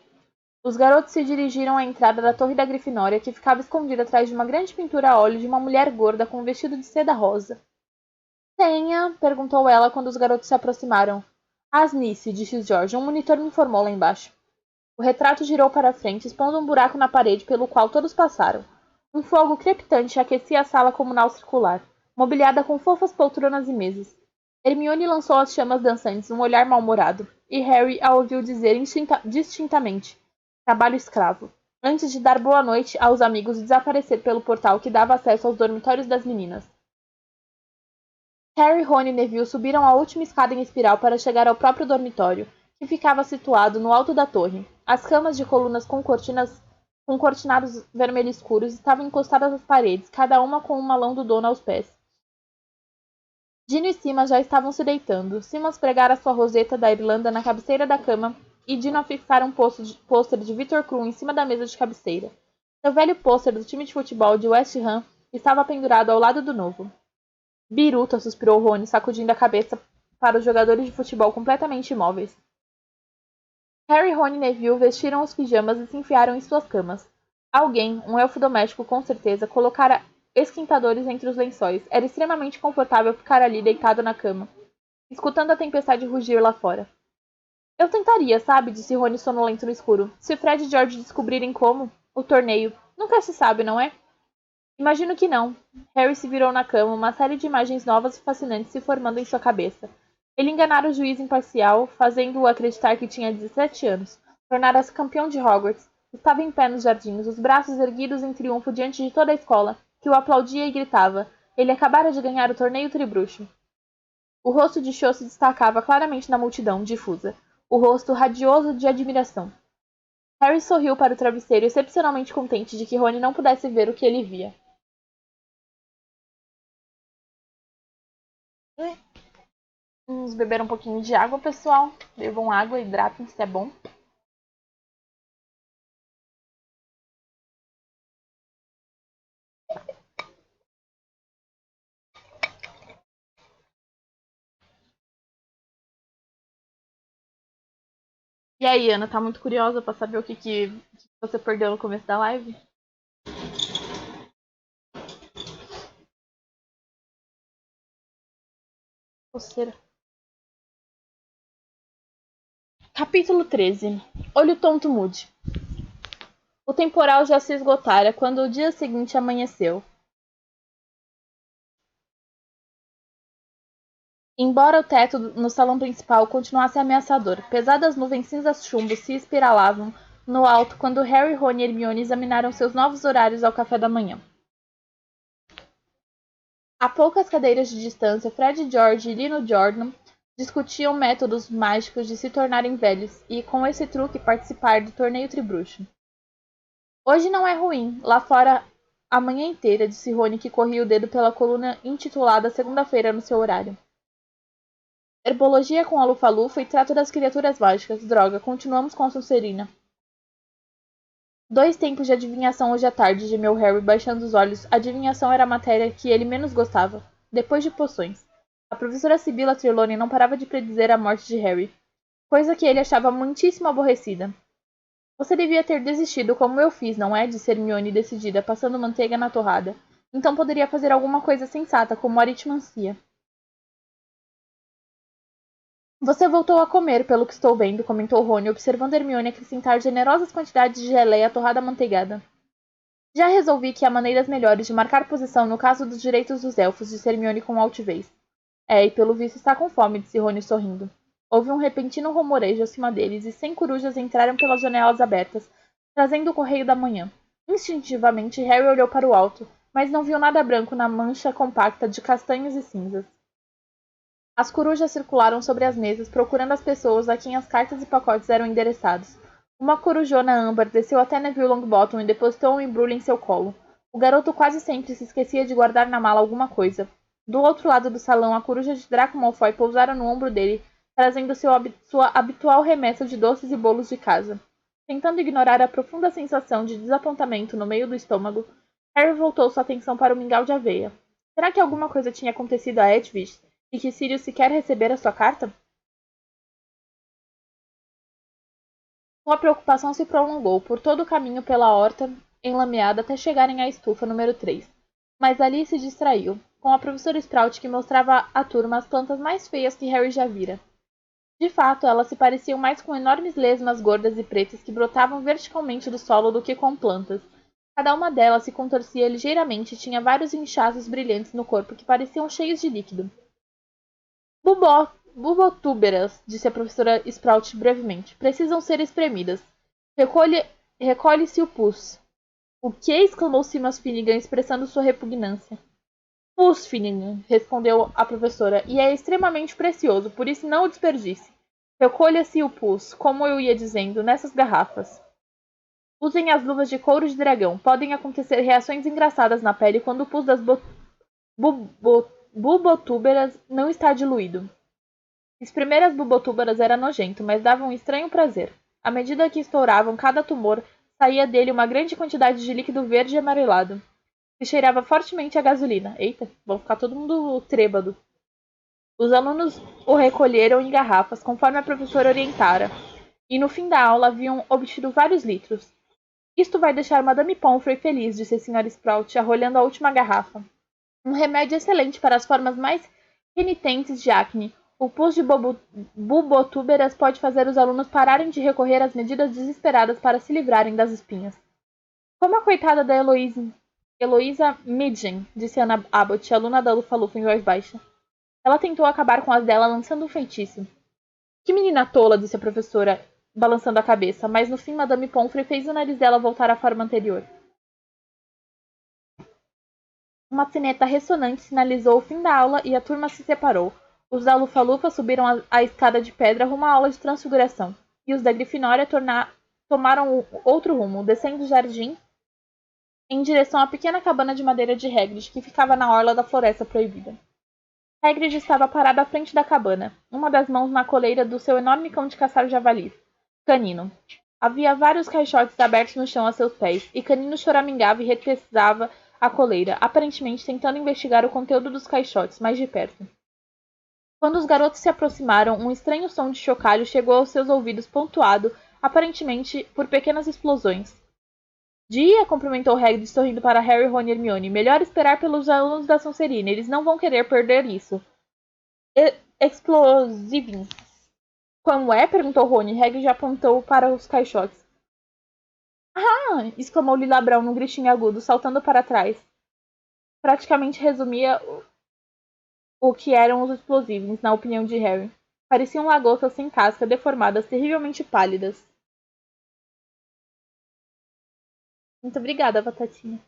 Os garotos se dirigiram à entrada da torre da Grifinória, que ficava escondida atrás de uma grande pintura a óleo de uma mulher gorda com um vestido de seda rosa. Tenha? Perguntou ela quando os garotos se aproximaram. Asnice, disse George. Um monitor me informou lá embaixo. O retrato girou para a frente, expondo um buraco na parede pelo qual todos passaram. Um fogo crepitante aquecia a sala comunal circular, mobiliada com fofas poltronas e mesas. Hermione lançou às chamas dançantes um olhar mal-humorado, e Harry a ouviu dizer distintamente: trabalho escravo, antes de dar boa noite aos amigos e desaparecer pelo portal que dava acesso aos dormitórios das meninas. Harry, Ron e Neville subiram a última escada em espiral para chegar ao próprio dormitório, que ficava situado no alto da torre. As camas de colunas com cortinados vermelho escuros estavam encostadas às paredes, cada uma com um malão do dono aos pés. Dino e Simas já estavam se deitando. Simas pregara sua roseta da Irlanda na cabeceira da cama e Dino afixara um pôster de Victor Krum em cima da mesa de cabeceira. Seu velho pôster do time de futebol de West Ham estava pendurado ao lado do novo. Biruta, suspirou Rony, sacudindo a cabeça para os jogadores de futebol completamente imóveis. Harry, Ron e Neville vestiram os pijamas e se enfiaram em suas camas. Alguém, um elfo doméstico com certeza, colocara esquentadores entre os lençóis. Era extremamente confortável ficar ali deitado na cama, escutando a tempestade rugir lá fora. Eu tentaria, sabe? Disse Rony sonolento no escuro. Se Fred e George descobrirem como, o torneio. Nunca se sabe, não é? Imagino que não. Harry se virou na cama, uma série de imagens novas e fascinantes se formando em sua cabeça. Ele enganara o juiz imparcial, fazendo-o acreditar que tinha 17 anos. Tornara-se campeão de Hogwarts. Estava em pé nos jardins, os braços erguidos em triunfo diante de toda a escola, que o aplaudia e gritava. Ele acabara de ganhar o torneio tribruxo. O rosto de Cho se destacava claramente na multidão difusa. O rosto radioso de admiração. Harry sorriu para o travesseiro, excepcionalmente contente de que Rony não pudesse ver o que ele via. Vamos beber um pouquinho de água, pessoal. Bebam água, hidratem-se, é bom. E aí, Ana, tá muito curiosa pra saber o que você perdeu no começo da live? Coceira. Capítulo 13. Olho tonto mude. O temporal já se esgotara quando o dia seguinte amanheceu. Embora o teto no salão principal continuasse ameaçador, pesadas nuvens cinza-chumbo se espiralavam no alto quando Harry, Ron e Hermione examinaram seus novos horários ao café da manhã. A poucas cadeiras de distância, Fred George e Lino Jordan discutiam métodos mágicos de se tornarem velhos e, com esse truque, participar do torneio tribruxo. Hoje não é ruim, lá fora a manhã inteira, disse Rony, que corria o dedo pela coluna intitulada Segunda-feira no seu horário. Herbologia com a Lufa-Lufa e trato das criaturas mágicas. Droga, continuamos com a Sonserina. 2 tempos de adivinhação hoje à tarde, gemeu Harry, baixando os olhos. Adivinhação era a matéria que ele menos gostava. Depois de poções. A professora Sibila Trelawney não parava de predizer a morte de Harry, coisa que ele achava muitíssimo aborrecida. Você devia ter desistido como eu fiz, não é? Disse Hermione decidida, passando manteiga na torrada. Então poderia fazer alguma coisa sensata, como aritmancia. Você voltou a comer, pelo que estou vendo, comentou Rony, observando Hermione acrescentar generosas quantidades de geleia à torrada amanteigada. Já resolvi que há maneiras melhores de marcar posição no caso dos direitos dos elfos, disse Hermione com altivez. E pelo visto está com fome, disse Rony sorrindo. Houve um repentino rumorejo acima deles, e 100 corujas entraram pelas janelas abertas, trazendo o correio da manhã. Instintivamente, Harry olhou para o alto, mas não viu nada branco na mancha compacta de castanhos e cinzas. As corujas circularam sobre as mesas, procurando as pessoas a quem as cartas e pacotes eram endereçados. Uma corujona âmbar desceu até Neville Longbottom e depositou um embrulho em seu colo. O garoto quase sempre se esquecia de guardar na mala alguma coisa. Do outro lado do salão, a coruja de Draco Malfoy pousara no ombro dele, trazendo sua habitual remessa de doces e bolos de casa. Tentando ignorar a profunda sensação de desapontamento no meio do estômago, Harry voltou sua atenção para o mingau de aveia. Será que alguma coisa tinha acontecido a Hedwig? E que Sirius sequer recebera sua carta? Sua preocupação se prolongou por todo o caminho pela horta enlameada até chegarem à estufa número 3. Mas ali se distraiu, com a professora Sprout que mostrava à turma as plantas mais feias que Harry já vira. De fato, elas se pareciam mais com enormes lesmas gordas e pretas que brotavam verticalmente do solo do que com plantas. Cada uma delas se contorcia ligeiramente e tinha vários inchaços brilhantes no corpo que pareciam cheios de líquido. Bubotúberas, disse a professora Sprout brevemente. Precisam ser espremidas. Recolhe-se o pus. O que? Exclamou Simas Finnegan, expressando sua repugnância. Pus, Finnegan, respondeu a professora, e é extremamente precioso, por isso não o desperdice. Recolha-se o pus, como eu ia dizendo, nessas garrafas. Usem as luvas de couro de dragão. Podem acontecer reações engraçadas na pele quando o pus das bubotúberas não está diluído. Espremer as bubotúberas era nojento, mas dava um estranho prazer. À medida que estouravam cada tumor, saía dele uma grande quantidade de líquido verde e amarelado, que cheirava fortemente a gasolina. Eita, vão ficar todo mundo trêbado. Os alunos o recolheram em garrafas, conforme a professora orientara, e no fim da aula haviam obtido vários litros. Isto vai deixar Madame Pomfrey feliz, disse a Sra. Sprout, arrolhando a última garrafa. Um remédio excelente para as formas mais renitentes de acne. O pus de bubotúberas pode fazer os alunos pararem de recorrer às medidas desesperadas para se livrarem das espinhas. Como a coitada da Heloísa Midgen, disse Anna Abbott, aluna da Lufa-Lufa em voz baixa. Ela tentou acabar com as dela lançando um feitiço. Que menina tola, disse a professora, balançando a cabeça, mas no fim Madame Pomfrey fez o nariz dela voltar à forma anterior. Uma sineta ressonante sinalizou o fim da aula e a turma se separou. Os da Lufa-Lufa subiram a escada de pedra rumo à aula de transfiguração, e os da Grifinória tomaram outro rumo, descendo o jardim em direção à pequena cabana de madeira de Hagrid, que ficava na orla da Floresta Proibida. Hagrid estava parado à frente da cabana, uma das mãos na coleira do seu enorme cão de caçar javalis, Canino. Havia vários caixotes abertos no chão a seus pés, e Canino choramingava e retesava a coleira, aparentemente tentando investigar o conteúdo dos caixotes mais de perto. Quando os garotos se aproximaram, um estranho som de chocalho chegou aos seus ouvidos, pontuado, aparentemente, por pequenas explosões. Dia, cumprimentou Hagrid, sorrindo para Harry, Ron e Hermione. Melhor esperar pelos alunos da Sonserina. Eles não vão querer perder isso. Explosivins. Como é? Perguntou Rony. Hagrid apontou para os caixotes. Ah! Exclamou Lila Brown num gritinho agudo, saltando para trás. Praticamente resumia o que eram os explosivos, na opinião de Harry. Pareciam lagostas sem casca, deformadas, terrivelmente pálidas. Muito obrigada, Batatinha.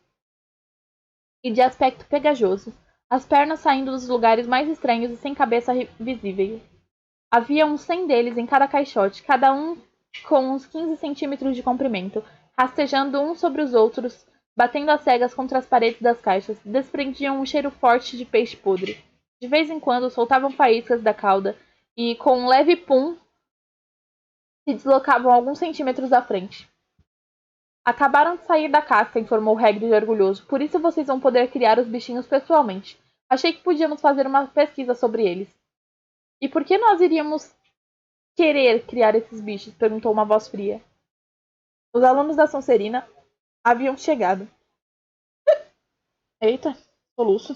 E de aspecto pegajoso, as pernas saindo dos lugares mais estranhos e sem cabeça visível. Havia uns 100 deles em cada caixote, cada um com uns 15 centímetros de comprimento, rastejando uns sobre os outros, batendo as cegas contra as paredes das caixas, desprendiam um cheiro forte de peixe podre. De vez em quando soltavam faíscas da cauda e, com um leve pum, se deslocavam alguns centímetros à frente. Acabaram de sair da casca, informou Hagrid orgulhoso. Por isso vocês vão poder criar os bichinhos pessoalmente. Achei que podíamos fazer uma pesquisa sobre eles. E por que nós iríamos querer criar esses bichos? Perguntou uma voz fria. Os alunos da Sonserina haviam chegado. Eita, soluço.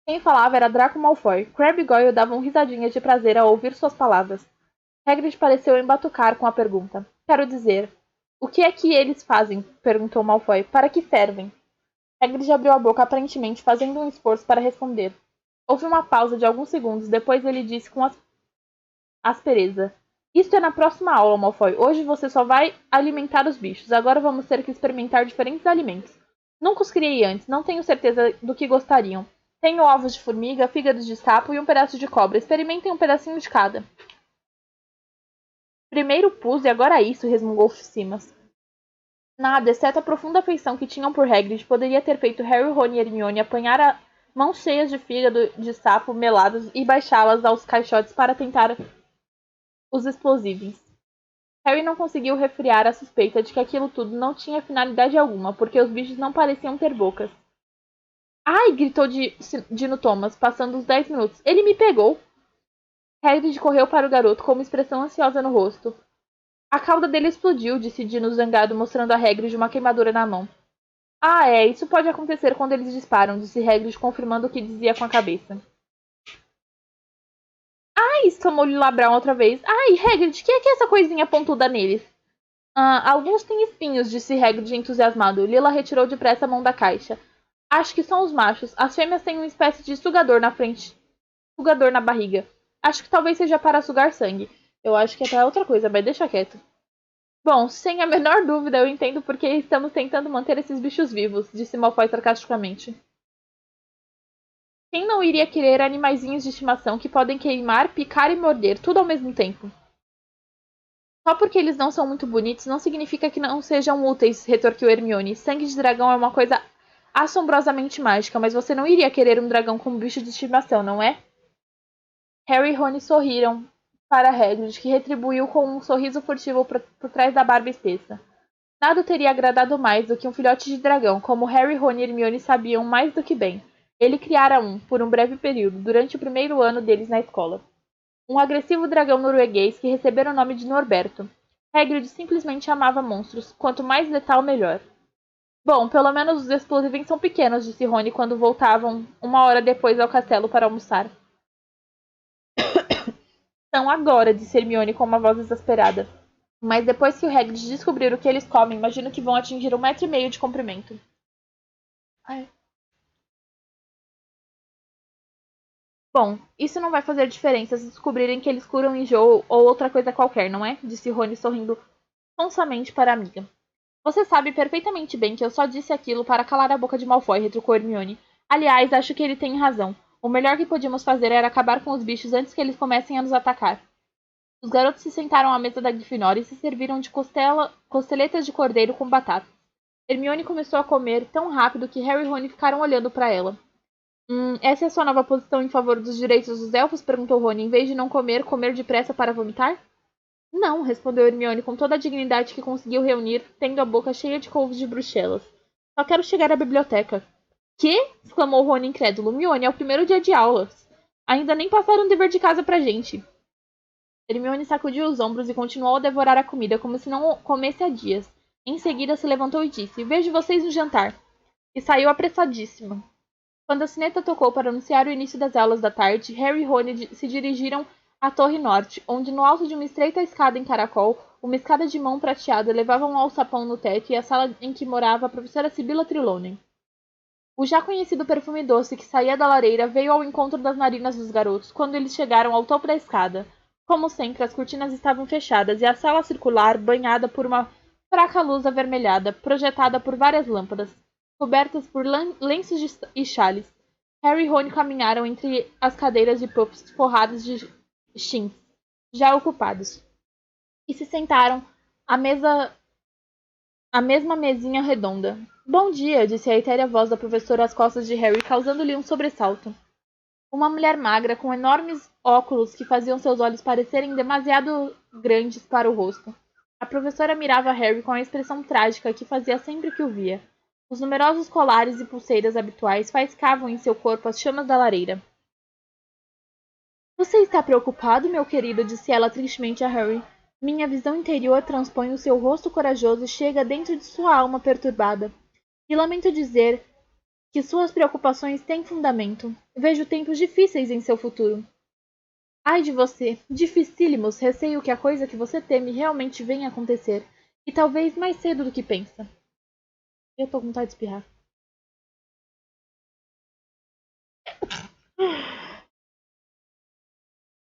Quem falava era Draco Malfoy. Crabbe e Goyle davam risadinhas de prazer ao ouvir suas palavras. Hagrid pareceu embatucar com a pergunta. Quero dizer, o que é que eles fazem? Perguntou Malfoy. Para que servem? Hagrid abriu a boca aparentemente fazendo um esforço para responder. Houve uma pausa de alguns segundos, depois ele disse com aspereza. Isto é na próxima aula, Malfoy. Hoje você só vai alimentar os bichos. Agora vamos ter que experimentar diferentes alimentos. Nunca os criei antes, não tenho certeza do que gostariam. Tenho ovos de formiga, fígados de sapo e um pedaço de cobra. Experimentem um pedacinho de cada. Primeiro pus e agora isso, resmungou Simas. Nada, exceto a profunda afeição que tinham por Hagrid, poderia ter feito Harry, Ron e Hermione apanhar mãos cheias de fígado de sapo melados e baixá-las aos caixotes para tentar os explosivos. Harry não conseguiu refriar a suspeita de que aquilo tudo não tinha finalidade alguma, porque os bichos não pareciam ter bocas. Ai! Gritou Dino Thomas, passando os 10 minutos. Ele me pegou! Hagrid correu para o garoto com uma expressão ansiosa no rosto. A cauda dele explodiu, disse Dino zangado, mostrando a Hagrid uma queimadura na mão. Ah, é, isso pode acontecer quando eles disparam, disse Hagrid, confirmando o que dizia com a cabeça. Ai! Exclamou Lila Brown outra vez. Ai, Hagrid, que é essa coisinha pontuda neles? Ah, alguns têm espinhos, disse Hagrid entusiasmado. Lila retirou depressa a mão da caixa. Acho que são os machos. As fêmeas têm uma espécie de sugador na frente. Sugador na barriga. Acho que talvez seja para sugar sangue. Eu acho que é para outra coisa, mas deixa quieto. Bom, sem a menor dúvida, eu entendo porque estamos tentando manter esses bichos vivos, disse Malfoy sarcasticamente. Quem não iria querer animaizinhos de estimação que podem queimar, picar e morder, tudo ao mesmo tempo? Só porque eles não são muito bonitos não significa que não sejam úteis, retorquiu Hermione. Sangue de dragão é uma coisa assombrosamente mágica, mas você não iria querer um dragão como bicho de estimação, não é? Harry e Rony sorriram para Hagrid, que retribuiu com um sorriso furtivo por trás da barba espessa. Nada teria agradado mais do que um filhote de dragão, como Harry, Rony e Hermione sabiam mais do que bem. Ele criara um, por um breve período, durante o primeiro ano deles na escola. Um agressivo dragão norueguês que recebera o nome de Norberto. Hagrid simplesmente amava monstros. Quanto mais letal, melhor. Bom, pelo menos os explosivos são pequenos, disse Rony quando voltavam uma hora depois ao castelo para almoçar. São agora, disse Hermione com uma voz exasperada. Mas depois que o Hagrid descobrir o que eles comem, imagino que vão atingir 1,5 metros de comprimento. Ai. Bom, isso não vai fazer diferença se descobrirem que eles curam enjoo ou outra coisa qualquer, não é? Disse Rony sorrindo sonsamente para a amiga. Você sabe perfeitamente bem que eu só disse aquilo para calar a boca de Malfoy, retrucou Hermione. Aliás, acho que ele tem razão. O melhor que podíamos fazer era acabar com os bichos antes que eles comecem a nos atacar. Os garotos se sentaram à mesa da Grifinória e se serviram de costeletas de cordeiro com batata. Hermione começou a comer tão rápido que Harry e Rony ficaram olhando para ela. Essa é a sua nova posição em favor dos direitos dos elfos? Perguntou Rony, em vez de não comer, comer depressa para vomitar? Não, respondeu Hermione com toda a dignidade que conseguiu reunir, tendo a boca cheia de couves de bruxelas. Só quero chegar à biblioteca. Que? Exclamou Rony incrédulo. Hermione, é o primeiro dia de aulas. Ainda nem passaram um dever de casa pra gente. Hermione sacudiu os ombros e continuou a devorar a comida como se não comesse há dias. Em seguida se levantou e disse, vejo vocês no jantar. E saiu apressadíssima. Quando a sineta tocou para anunciar o início das aulas da tarde, Harry e Rony se dirigiram à Torre Norte, onde no alto de uma estreita escada em caracol, uma escada de mão prateada levava um alçapão no teto e a sala em que morava a professora Sibylla Trelawney. O já conhecido perfume doce que saía da lareira veio ao encontro das narinas dos garotos quando eles chegaram ao topo da escada. Como sempre, as cortinas estavam fechadas e a sala circular banhada por uma fraca luz avermelhada, projetada por várias lâmpadas, cobertas por lenços e chales. Harry e Rony caminharam entre as cadeiras de puffs forradas de chintz, já ocupados, e se sentaram à mesma mesinha redonda. Bom dia, disse a etérea voz da professora às costas de Harry, causando-lhe um sobressalto. Uma mulher magra, com enormes óculos que faziam seus olhos parecerem demasiado grandes para o rosto. A professora mirava Harry com a expressão trágica que fazia sempre que o via. Os numerosos colares e pulseiras habituais faiscavam em seu corpo as chamas da lareira. Você está preocupado, meu querido? Disse ela tristemente a Harry. Minha visão interior transpõe o seu rosto corajoso e chega dentro de sua alma perturbada. E lamento dizer que suas preocupações têm fundamento. Vejo tempos difíceis em seu futuro. Ai de você, dificílimos, receio que a coisa que você teme realmente venha a acontecer, e talvez mais cedo do que pensa. Eu tô com vontade de espirrar.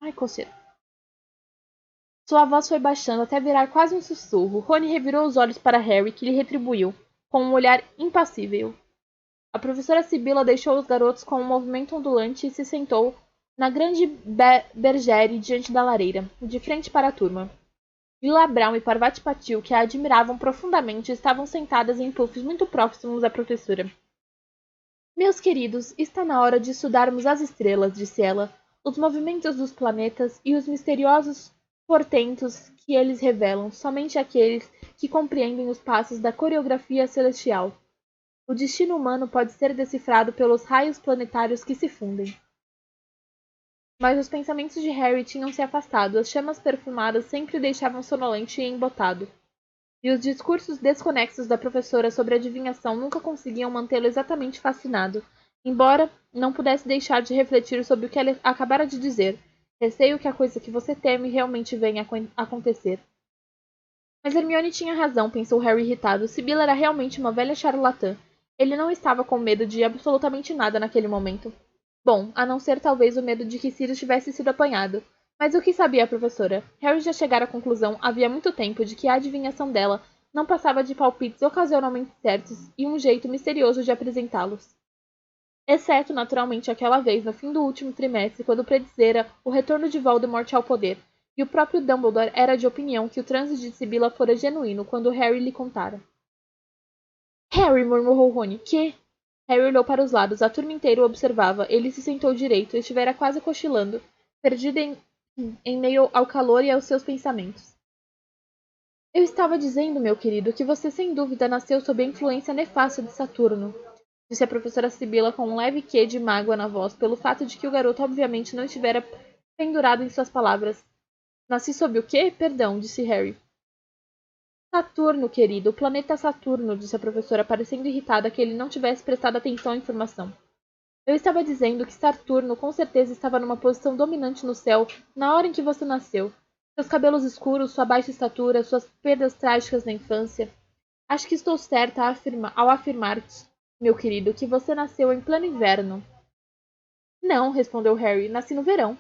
Ai, coceira. Sua voz foi baixando até virar quase um sussurro. Rony revirou os olhos para Harry, que lhe retribuiu, com um olhar impassível. A professora Sibylla deixou os garotos com um movimento ondulante e se sentou na grande bergère diante da lareira, de frente para a turma. Lila Brown e Parvati Patil, que a admiravam profundamente, estavam sentadas em puffs muito próximos à professora. Meus queridos, está na hora de estudarmos as estrelas, disse ela, os movimentos dos planetas e os misteriosos portentos que eles revelam, somente aqueles que compreendem os passos da coreografia celestial. O destino humano pode ser decifrado pelos raios planetários que se fundem. Mas os pensamentos de Harry tinham se afastado, as chamas perfumadas sempre o deixavam sonolento e embotado. E os discursos desconexos da professora sobre a adivinhação nunca conseguiam mantê-lo exatamente fascinado, embora não pudesse deixar de refletir sobre o que ela acabara de dizer. Receio que a coisa que você teme realmente venha a acontecer. Mas Hermione tinha razão, pensou Harry irritado. Sibylla era realmente uma velha charlatã. Ele não estava com medo de absolutamente nada naquele momento. Bom, a não ser talvez o medo de que Sirius tivesse sido apanhado. Mas o que sabia a professora? Harry já chegara à conclusão, havia muito tempo, de que a adivinhação dela não passava de palpites ocasionalmente certos e um jeito misterioso de apresentá-los. Exceto, naturalmente, aquela vez, no fim do último trimestre, quando predizera o retorno de Voldemort ao poder, e o próprio Dumbledore era de opinião que o transe de Sibylla fora genuíno quando Harry lhe contara. Harry, murmurou Rony, que? Harry olhou para os lados, a turma inteira o observava. Ele se sentou direito, estivera quase cochilando, perdido em meio ao calor e aos seus pensamentos. Eu estava dizendo, meu querido, que você sem dúvida nasceu sob a influência nefasta de Saturno, disse a professora Sibylla com um leve quê de mágoa na voz, pelo fato de que o garoto obviamente não estivera pendurado em suas palavras. Nasci sob o quê? Perdão, disse Harry. Saturno, querido, o planeta Saturno, disse a professora, parecendo irritada que ele não tivesse prestado atenção à informação. Eu estava dizendo que Saturno com certeza estava numa posição dominante no céu na hora em que você nasceu. Seus cabelos escuros, sua baixa estatura, suas perdas trágicas na infância. Acho que estou certa ao afirmar, meu querido, que você nasceu em pleno inverno. Não, respondeu Harry, nasci no verão.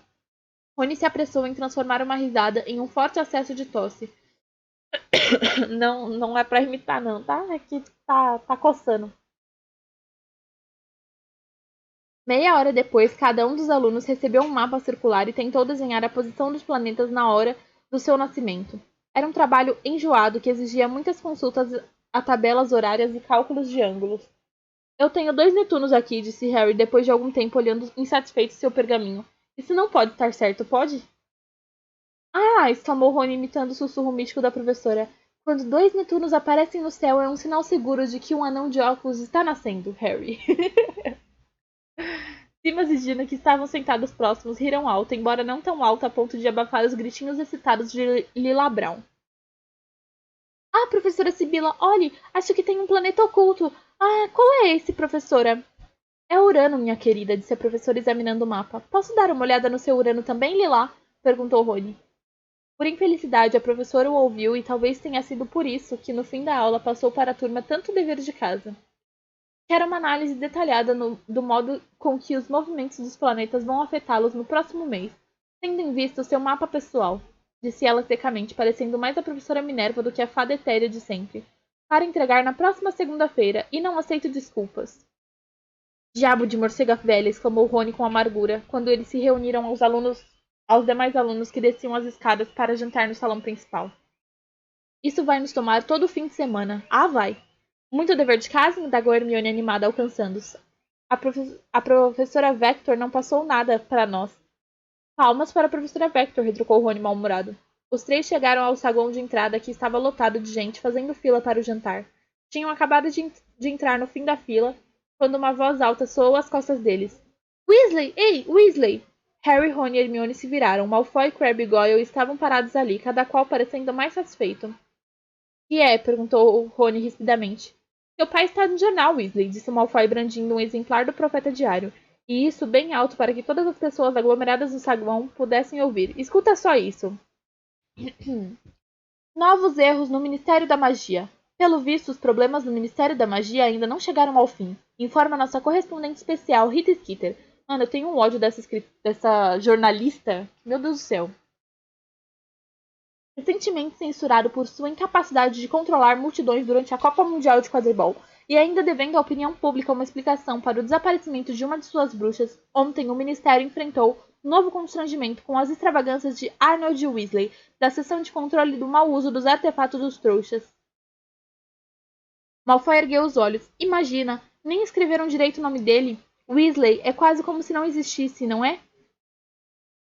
Rony se apressou em transformar uma risada em um forte acesso de tosse. Não é pra imitar não, tá? É que tá coçando. Meia hora depois, cada um dos alunos recebeu um mapa circular e tentou desenhar a posição dos planetas na hora do seu nascimento. Era um trabalho enjoado que exigia muitas consultas a tabelas horárias e cálculos de ângulos. Eu tenho 2 Netunos aqui, disse Harry depois de algum tempo olhando insatisfeito seu pergaminho. Isso não pode estar certo, pode? Ah! Exclamou Rony imitando o sussurro mítico da professora. Quando 2 Netunos aparecem no céu é um sinal seguro de que um anão de óculos está nascendo, Harry. Simas e Gina, que estavam sentados próximos, riram alto, embora não tão alto a ponto de abafar os gritinhos excitados de Lila Brown. Ah, professora Sibylla, olhe, acho que tem um planeta oculto. Ah, qual é esse, professora? É Urano, minha querida, disse a professora examinando o mapa. Posso dar uma olhada no seu Urano também, Lilá? Perguntou Rony. Por infelicidade, a professora o ouviu e talvez tenha sido por isso que, no fim da aula, passou para a turma tanto dever de casa. Quero uma análise detalhada do modo com que os movimentos dos planetas vão afetá-los no próximo mês, tendo em vista o seu mapa pessoal, disse ela secamente, parecendo mais a professora Minerva do que a fada etérea de sempre. Para entregar na próxima segunda-feira, e não aceito desculpas. Diabo de morcega velha! Exclamou Rony com amargura, quando eles se reuniram aos demais alunos que desciam as escadas para jantar no salão principal. Isso vai nos tomar todo o fim de semana. Ah, vai! Muito dever de casa? Indagou Hermione animada, alcançando-os. A professora Vector não passou nada para nós. Palmas para a professora Vector, retrucou Rony mal-humorado. Os três chegaram ao saguão de entrada, que estava lotado de gente fazendo fila para o jantar. Tinham acabado de entrar no fim da fila, quando uma voz alta soou às costas deles. Weasley! Ei, Weasley! Harry, Rony e Hermione se viraram. Malfoy, Crabbe e Goyle estavam parados ali, cada qual parecendo mais satisfeito. Que é? Perguntou Rony rispidamente. Seu pai está no jornal, Weasley, disse Malfoy brandindo um exemplar do Profeta Diário. E isso bem alto para que todas as pessoas aglomeradas no saguão pudessem ouvir. Escuta só isso. Novos erros no Ministério da Magia. Pelo visto, os problemas no Ministério da Magia ainda não chegaram ao fim, informa nossa correspondente especial, Rita Skeeter. Mano, eu tenho um ódio dessa jornalista. Meu Deus do céu. Recentemente censurado por sua incapacidade de controlar multidões durante a Copa Mundial de Quadribol e ainda devendo à opinião pública uma explicação para o desaparecimento de uma de suas bruxas, ontem o Ministério enfrentou um novo constrangimento com as extravagâncias de Arnold Weasley, da seção de controle do mau uso dos artefatos dos trouxas. Malfoy ergueu os olhos. Imagina, nem escreveram direito o nome dele. Weasley é quase como se não existisse, não é?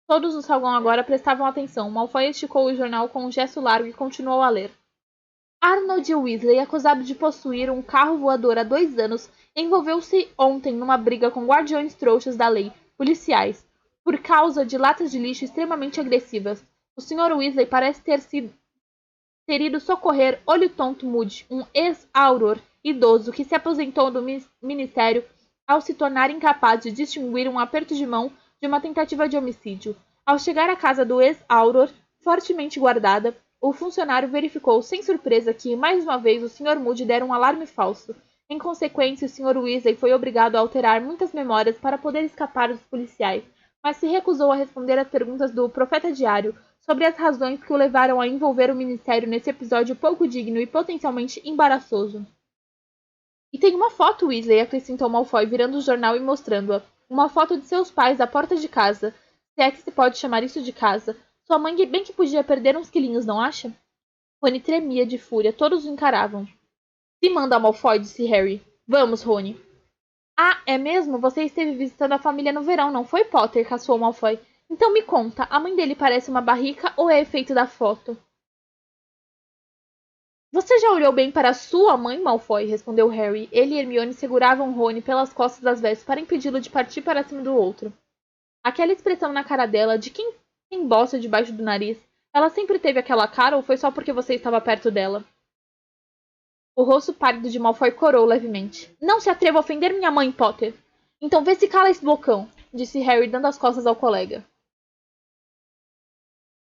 Todos no saguão agora prestavam atenção. Malfoy esticou o jornal com um gesto largo e continuou a ler. Arnold Weasley, acusado de possuir um carro voador há 2 anos, envolveu-se ontem numa briga com guardiões trouxas da lei, policiais, por causa de latas de lixo extremamente agressivas. O Sr. Weasley parece ter ido socorrer Olho Tonto Moody, um ex-auror idoso que se aposentou do ministério ao se tornar incapaz de distinguir um aperto de mão de uma tentativa de homicídio. Ao chegar à casa do ex-auror, fortemente guardada, o funcionário verificou sem surpresa que, mais uma vez, o Sr. Moody dera um alarme falso. Em consequência, o Sr. Weasley foi obrigado a alterar muitas memórias para poder escapar dos policiais, mas se recusou a responder às perguntas do Profeta Diário sobre as razões que o levaram a envolver o Ministério nesse episódio pouco digno e potencialmente embaraçoso. E tem uma foto, Weasley, acrescentou Malfoy, virando o jornal e mostrando-a. Uma foto de seus pais à porta de casa. Se é que se pode chamar isso de casa. Sua mãe bem que podia perder uns quilinhos, não acha? Rony tremia de fúria. Todos o encaravam. Se manda, Malfoy, disse Harry. Vamos, Rony. Ah, é mesmo? Você esteve visitando a família no verão, não foi, Potter? Caçoou Malfoy. Então me conta, a mãe dele parece uma barrica ou é efeito da foto? Você já olhou bem para sua mãe, Malfoy? Respondeu Harry. Ele e Hermione seguravam Rony pelas costas das vestes para impedi-lo de partir para cima do outro. Aquela expressão na cara dela, de quem tem bosta debaixo do nariz, ela sempre teve aquela cara ou foi só porque você estava perto dela? O rosto pálido de Malfoy corou levemente. Não se atreva a ofender minha mãe, Potter. Então vê se cala esse bocão, disse Harry dando as costas ao colega.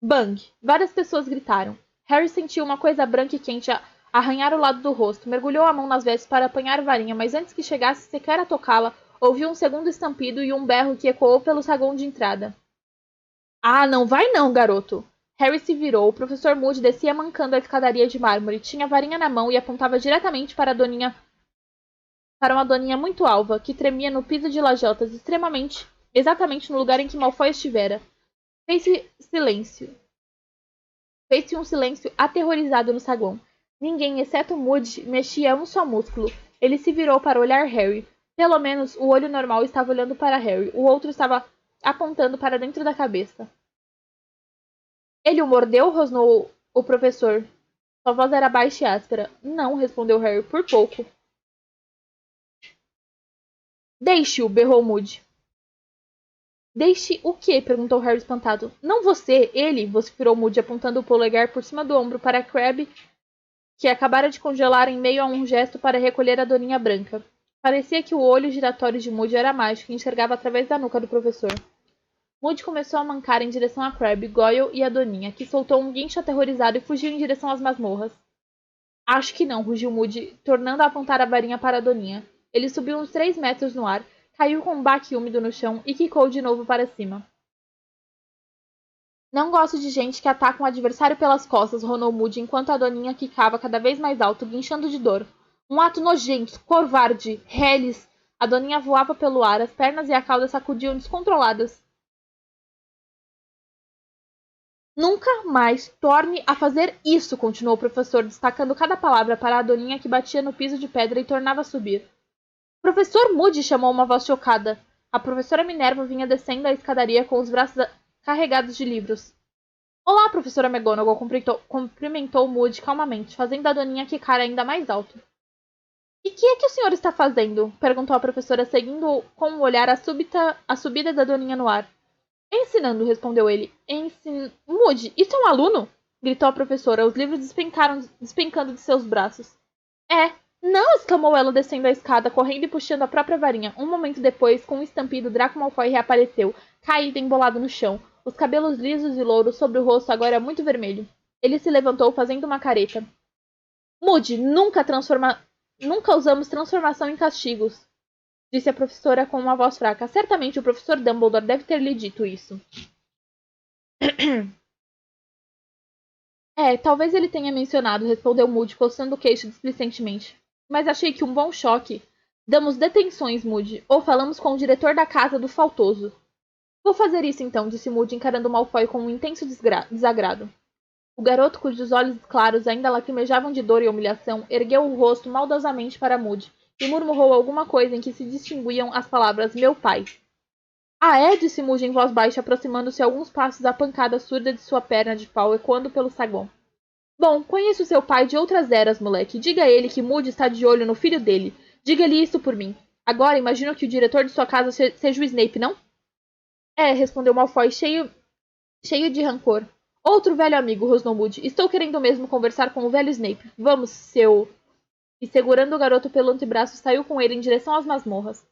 Bang! Várias pessoas gritaram. Harry sentiu uma coisa branca e quente arranhar o lado do rosto. Mergulhou a mão nas vestes para apanhar a varinha, mas antes que chegasse sequer a tocá-la, ouviu um segundo estampido e um berro que ecoou pelo saguão de entrada. Ah, não vai não, garoto! Harry se virou. O professor Moody descia mancando a escadaria de mármore. Tinha a varinha na mão e apontava diretamente para uma doninha muito alva, que tremia no piso de lajotas, exatamente no lugar em que Malfoy estivera. Fez-se um silêncio aterrorizado no saguão. Ninguém, exceto Moody, mexia um só músculo. Ele se virou para olhar Harry. Pelo menos o olho normal estava olhando para Harry. O outro estava apontando para dentro da cabeça. Ele o mordeu? Rosnou o professor. Sua voz era baixa e áspera. Não, respondeu Harry, por pouco. Deixe-o, berrou Moody. Deixe o quê? Perguntou Harry espantado. Não você, ele, vociferou Moody, apontando o polegar por cima do ombro para Crabbe, que acabara de congelar em meio a um gesto para recolher a doninha branca. Parecia que o olho giratório de Moody era mágico e enxergava através da nuca do professor. Moody começou a mancar em direção a Crabbe, Goyle e a Doninha, que soltou um guincho aterrorizado e fugiu em direção às masmorras. Acho que não, rugiu Moody, tornando a apontar a varinha para a Doninha. Ele subiu uns 3 metros no ar, caiu com um baque úmido no chão e quicou de novo para cima. Não gosto de gente que ataca um adversário pelas costas, ronou Moody enquanto a Doninha quicava cada vez mais alto, guinchando de dor. Um ato nojento, covarde, reles. A Doninha voava pelo ar, as pernas e a cauda sacudiam descontroladas. Nunca mais torne a fazer isso, continuou o professor, destacando cada palavra para a Doninha que batia no piso de pedra e tornava a subir. Professor Moody, chamou uma voz chocada. A professora Minerva vinha descendo a escadaria com os braços carregados de livros. Olá, professora McGonagall, cumprimentou Moody calmamente, fazendo a Doninha quicar ainda mais alto. E que é que o senhor está fazendo? Perguntou a professora, seguindo com um olhar a subida da Doninha no ar. Ensinando, respondeu ele. Moody, isso é um aluno? Gritou a professora, os livros despencando de seus braços. É. Não! Exclamou ela, descendo a escada, correndo e puxando a própria varinha. Um momento depois, com um estampido, Draco Malfoy reapareceu, caído e embolado no chão, os cabelos lisos e louros sobre o rosto agora muito vermelho. Ele se levantou, fazendo uma careta. Moody, nunca usamos transformação em castigos, disse a professora com uma voz fraca. Certamente o professor Dumbledore deve ter lhe dito isso. Talvez ele tenha mencionado, respondeu Moody, coçando o queixo displicentemente. Mas achei que um bom choque. Damos detenções, Moody, ou falamos com o diretor da casa do faltoso. Vou fazer isso então, disse Moody, encarando Malfoy com um intenso desagrado. O garoto, cujos olhos claros ainda lacrimejavam de dor e humilhação, ergueu o rosto maldosamente para Moody e murmurou alguma coisa em que se distinguiam as palavras meu pai. Ah, é? Disse Moody em voz baixa, aproximando-se alguns passos da pancada surda de sua perna de pau, ecoando pelo saguão. Bom, conheço seu pai de outras eras, moleque. Diga a ele que Moody está de olho no filho dele. Diga-lhe isso por mim. Agora, imagino que o diretor de sua casa seja o Snape, não? É, respondeu Malfoy, cheio de rancor. Outro velho amigo, rosnou Moody. Estou querendo mesmo conversar com o velho Snape. Vamos, seu... E segurando o garoto pelo antebraço, saiu com ele em direção às masmorras.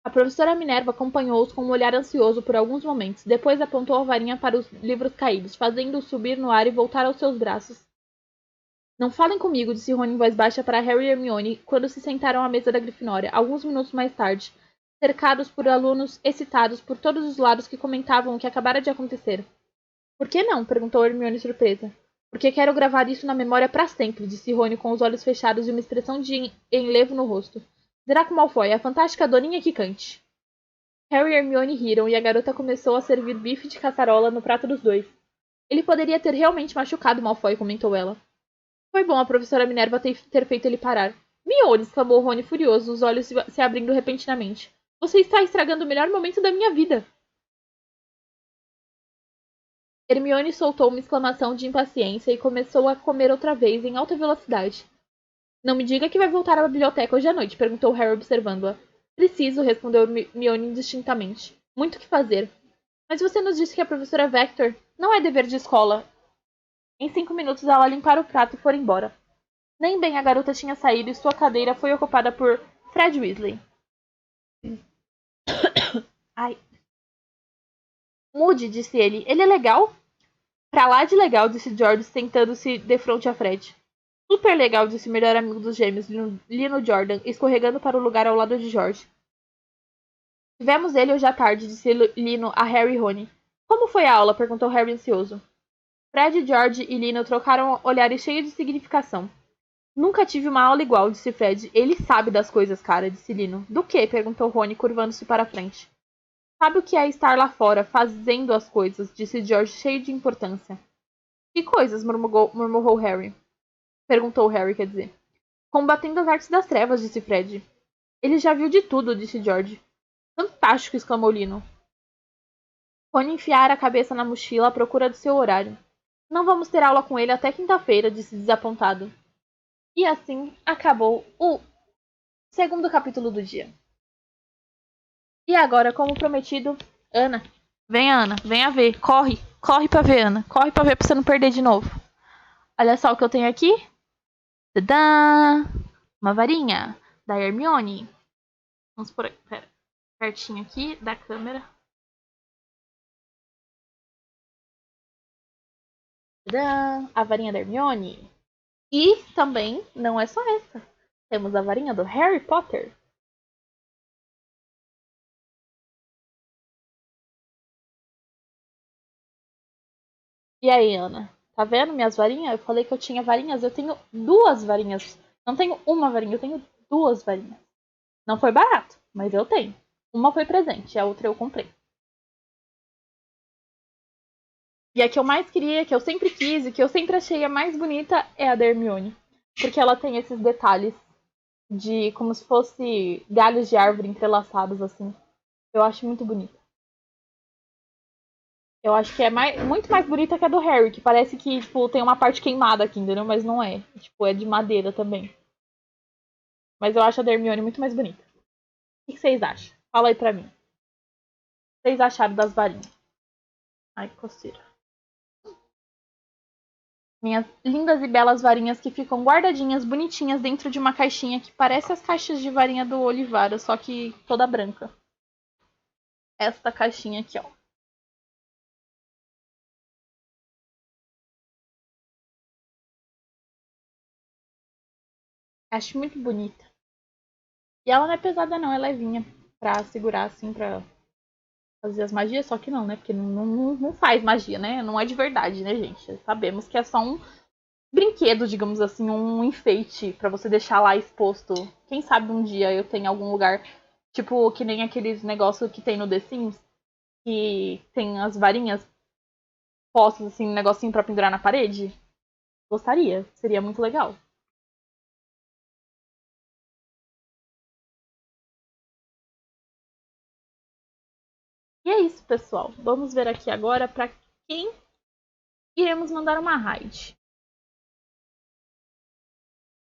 A professora Minerva acompanhou-os com um olhar ansioso por alguns momentos. Depois apontou a varinha para os livros caídos, fazendo-os subir no ar e voltar aos seus braços. Não falem comigo, disse Rony em voz baixa para Harry e Hermione quando se sentaram à mesa da Grifinória, alguns minutos mais tarde, cercados por alunos excitados por todos os lados que comentavam o que acabara de acontecer. Por que não? Perguntou Hermione surpresa. Porque quero gravar isso na memória para sempre, disse Rony com os olhos fechados e uma expressão de enlevo no rosto. Draco Malfoy, a fantástica Doninha que cante. Harry e Hermione riram e a garota começou a servir bife de caçarola no prato dos dois. Ele poderia ter realmente machucado Malfoy, comentou ela. Foi bom a professora Minerva ter feito ele parar. Mione, exclamou Rony furioso, os olhos se abrindo repentinamente. Você está estragando o melhor momento da minha vida. Hermione soltou uma exclamação de impaciência e começou a comer outra vez em alta velocidade. Não me diga que vai voltar à biblioteca hoje à noite, perguntou Harry observando-a. Preciso, respondeu Hermione indistintamente. Muito o que fazer. Mas você nos disse que a professora Vector não é dever de escola. Em 5 minutos ela limpara o prato e foi embora. Nem bem a garota tinha saído e sua cadeira foi ocupada por Fred Weasley. Ai. Moody, disse ele. Ele é legal? Pra lá de legal, disse George, sentando-se de frente a Fred. Super legal, disse o melhor amigo dos gêmeos, Lino Jordan, escorregando para o lugar ao lado de George. Tivemos ele hoje à tarde, disse Lino a Harry e Rony. Como foi a aula? Perguntou Harry ansioso. Fred, George e Lino trocaram olhares cheios de significação. Nunca tive uma aula igual, disse Fred. Ele sabe das coisas, cara, disse Lino. Do que? Perguntou Rony, curvando-se para a frente. Sabe o que é estar lá fora, fazendo as coisas, disse George, cheio de importância. Que coisas? Murmurou Harry. Perguntou Harry, quer dizer. Combatendo as artes das trevas, disse Fred. Ele já viu de tudo, disse George. Fantástico, exclamou Lino. Rony enfiara a cabeça na mochila à procura do seu horário. Não vamos ter aula com ele até quinta-feira, disse desapontado. E assim acabou o segundo capítulo do dia. E agora, como prometido, Ana. Vem, Ana, venha ver. Corre pra ver, Ana. Corre pra ver pra você não perder de novo. Olha só o que eu tenho aqui. Tadã! Uma varinha da Hermione. Vamos por aqui, pera, pertinho aqui da câmera. Tadã! A varinha da Hermione. E também, não é só essa. Temos a varinha do Harry Potter. E aí, Ana? Tá vendo minhas varinhas? Eu falei que eu tinha varinhas. Eu tenho duas varinhas. Não tenho uma varinha, eu tenho duas varinhas. Não foi barato, mas eu tenho. Uma foi presente, a outra eu comprei. E a que eu mais queria, que eu sempre quis e que eu sempre achei a mais bonita é a da Hermione. Porque ela tem esses detalhes de como se fosse galhos de árvore entrelaçados assim. Eu acho muito bonita. Eu acho que é muito mais bonita que a do Harry, que parece que, tipo, tem uma parte queimada aqui, entendeu? Mas não é. Tipo, é de madeira também. Mas eu acho a da Hermione muito mais bonita. O que vocês acham? Fala aí pra mim. O que vocês acharam das varinhas? Ai, que coceira. Minhas lindas e belas varinhas que ficam guardadinhas, bonitinhas, dentro de uma caixinha que parece as caixas de varinha do Olivara, só que toda branca. Esta caixinha aqui, ó. Acho muito bonita. E ela não é pesada não, é levinha. Pra segurar assim, pra fazer as magias, só que não, né? Porque não faz magia, né? Não é de verdade, né, gente? Sabemos que é só um brinquedo, digamos assim, um enfeite pra você deixar lá exposto. Quem sabe um dia eu tenho algum lugar, tipo, que nem aqueles negócios que tem no The Sims, que tem as varinhas postas, assim, um negocinho pra pendurar na parede. Gostaria, seria muito legal. E é isso, pessoal. Vamos ver aqui agora pra quem iremos mandar uma raid.